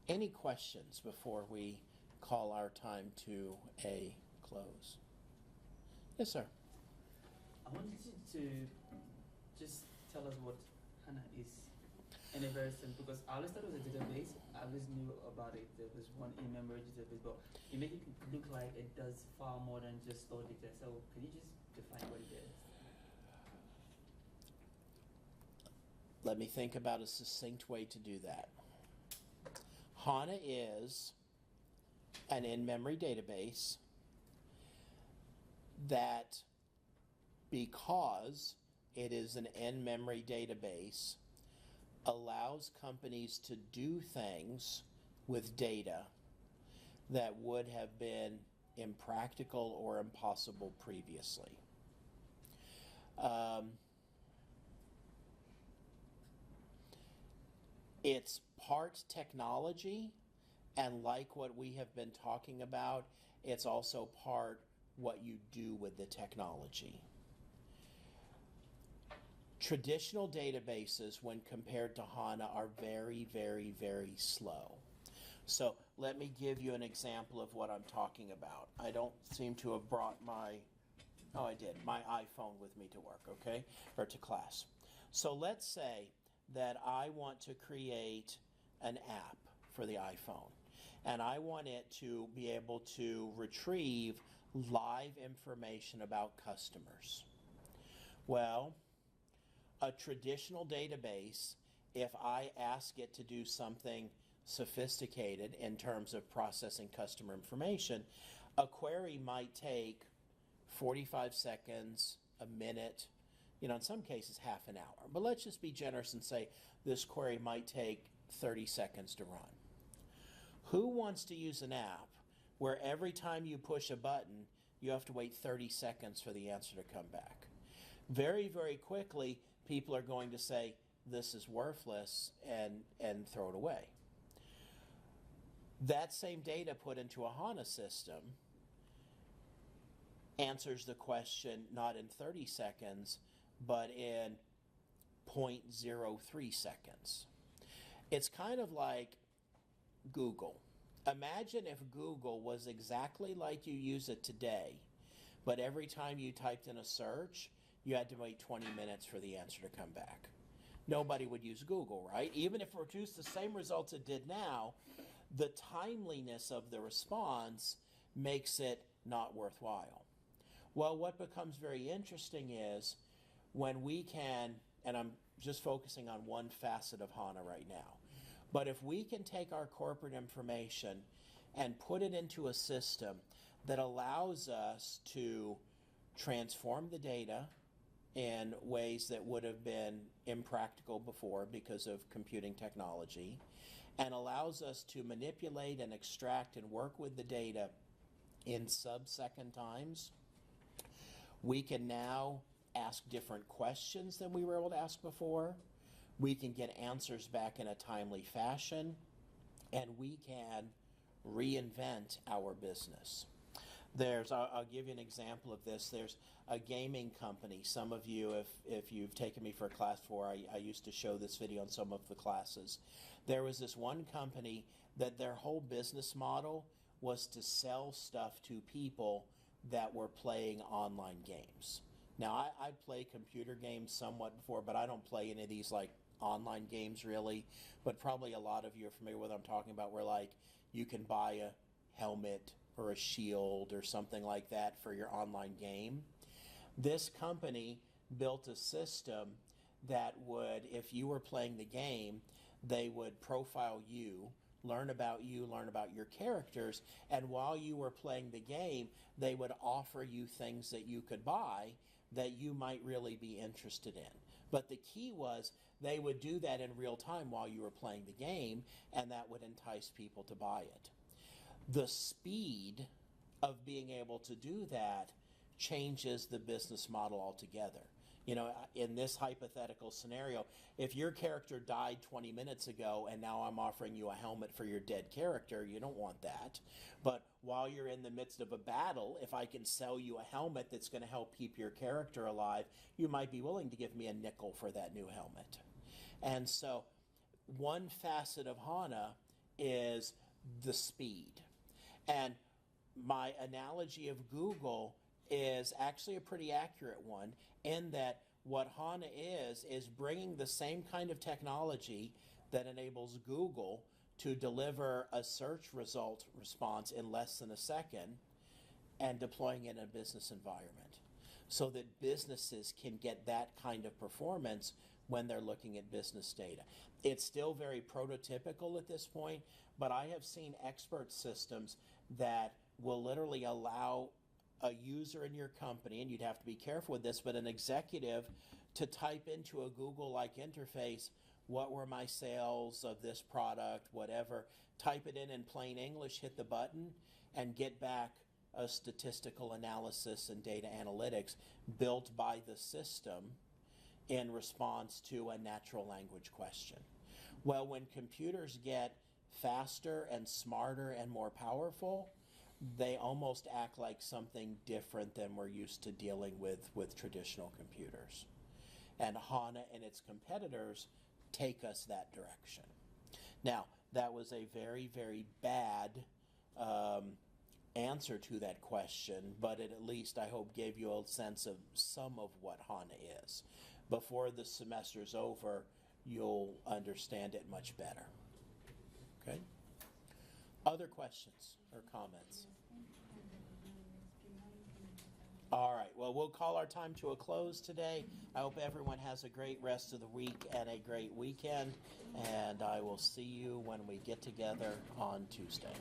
Any questions before we call our time to a close? Yes, sir. I wanted you to just tell us what HANA is. And a very simple, because I always thought it was a database. I always knew about it. There was one in-memory database, but you make it look like it does far more than just store data. So can you just define what it is? Let me think about a succinct way to do that. HANA is an in-memory database that, because it is an in-memory database, allows companies to do things with data that would have been impractical or impossible previously. It's part technology, and like what we have been talking about, it's also part what you do with the technology. Traditional databases, when compared to HANA, are very, very, very slow. So let me give you an example of what I'm talking about. I don't seem to have brought my iPhone with me to work, okay, or to class. So let's say that I want to create an app for the iPhone, and I want it to be able to retrieve live information about customers. Well, a traditional database, if I ask it to do something sophisticated in terms of processing customer information, a query might take 45 seconds, a minute, in some cases half an hour. But let's just be generous and say this query might take 30 seconds to run. Who wants to use an app where every time you push a button, you have to wait 30 seconds for the answer to come back? Very, very quickly, people are going to say, this is worthless, and throw it away. That same data put into a HANA system answers the question not in 30 seconds, but in 0.03 seconds. It's kind of like Google. Imagine if Google was exactly like you use it today, but every time you typed in a search, you had to wait 20 minutes for the answer to come back. Nobody would use Google, right? Even if it produced the same results it did now, the timeliness of the response makes it not worthwhile. Well, what becomes very interesting is when we can, and I'm just focusing on one facet of HANA right now, but if we can take our corporate information and put it into a system that allows us to transform the data in ways that would have been impractical before because of computing technology, and allows us to manipulate and extract and work with the data in sub-second times, we can now ask different questions than we were able to ask before. We can get answers back in a timely fashion, and we can reinvent our business. I'll give you an example of this. There's a gaming company. Some of you, if you've taken me for a class before, I used to show this video in some of the classes. There was this one company that their whole business model was to sell stuff to people that were playing online games. Now, I play computer games somewhat before, but I don't play any of these like online games really. But probably a lot of you are familiar with what I'm talking about, where like you can buy a helmet or a shield or something like that for your online game. This company built a system that would, if you were playing the game, they would profile you, learn about your characters, and while you were playing the game, they would offer you things that you could buy that you might really be interested in. But the key was they would do that in real time while you were playing the game, and that would entice people to buy it. The speed of being able to do that changes the business model altogether. In this hypothetical scenario, if your character died 20 minutes ago and now I'm offering you a helmet for your dead character, you don't want that. But while you're in the midst of a battle, if I can sell you a helmet that's going to help keep your character alive, you might be willing to give me a nickel for that new helmet. And so one facet of HANA is the speed. And my analogy of Google is actually a pretty accurate one, in that what HANA is bringing the same kind of technology that enables Google to deliver a search result response in less than a second and deploying it in a business environment so that businesses can get that kind of performance when they're looking at business data. It's still very prototypical at this point, but I have seen expert systems that will literally allow a user in your company, and you'd have to be careful with this, but an executive to type into a Google-like interface, what were my sales of this product, whatever, type it in plain English, hit the button, and get back a statistical analysis and data analytics built by the system in response to a natural language question. Well, when computers get faster and smarter and more powerful, they almost act like something different than we're used to dealing with traditional computers. And HANA and its competitors take us that direction. Now, that was a very, very bad answer to that question, but it at least, I hope, gave you a sense of some of what HANA is. Before the semester's over, you'll understand it much better. Okay? Other questions or comments? Yes, thank you. All right. Well, we'll call our time to a close today. I hope everyone has a great rest of the week and a great weekend. And I will see you when we get together on Tuesday.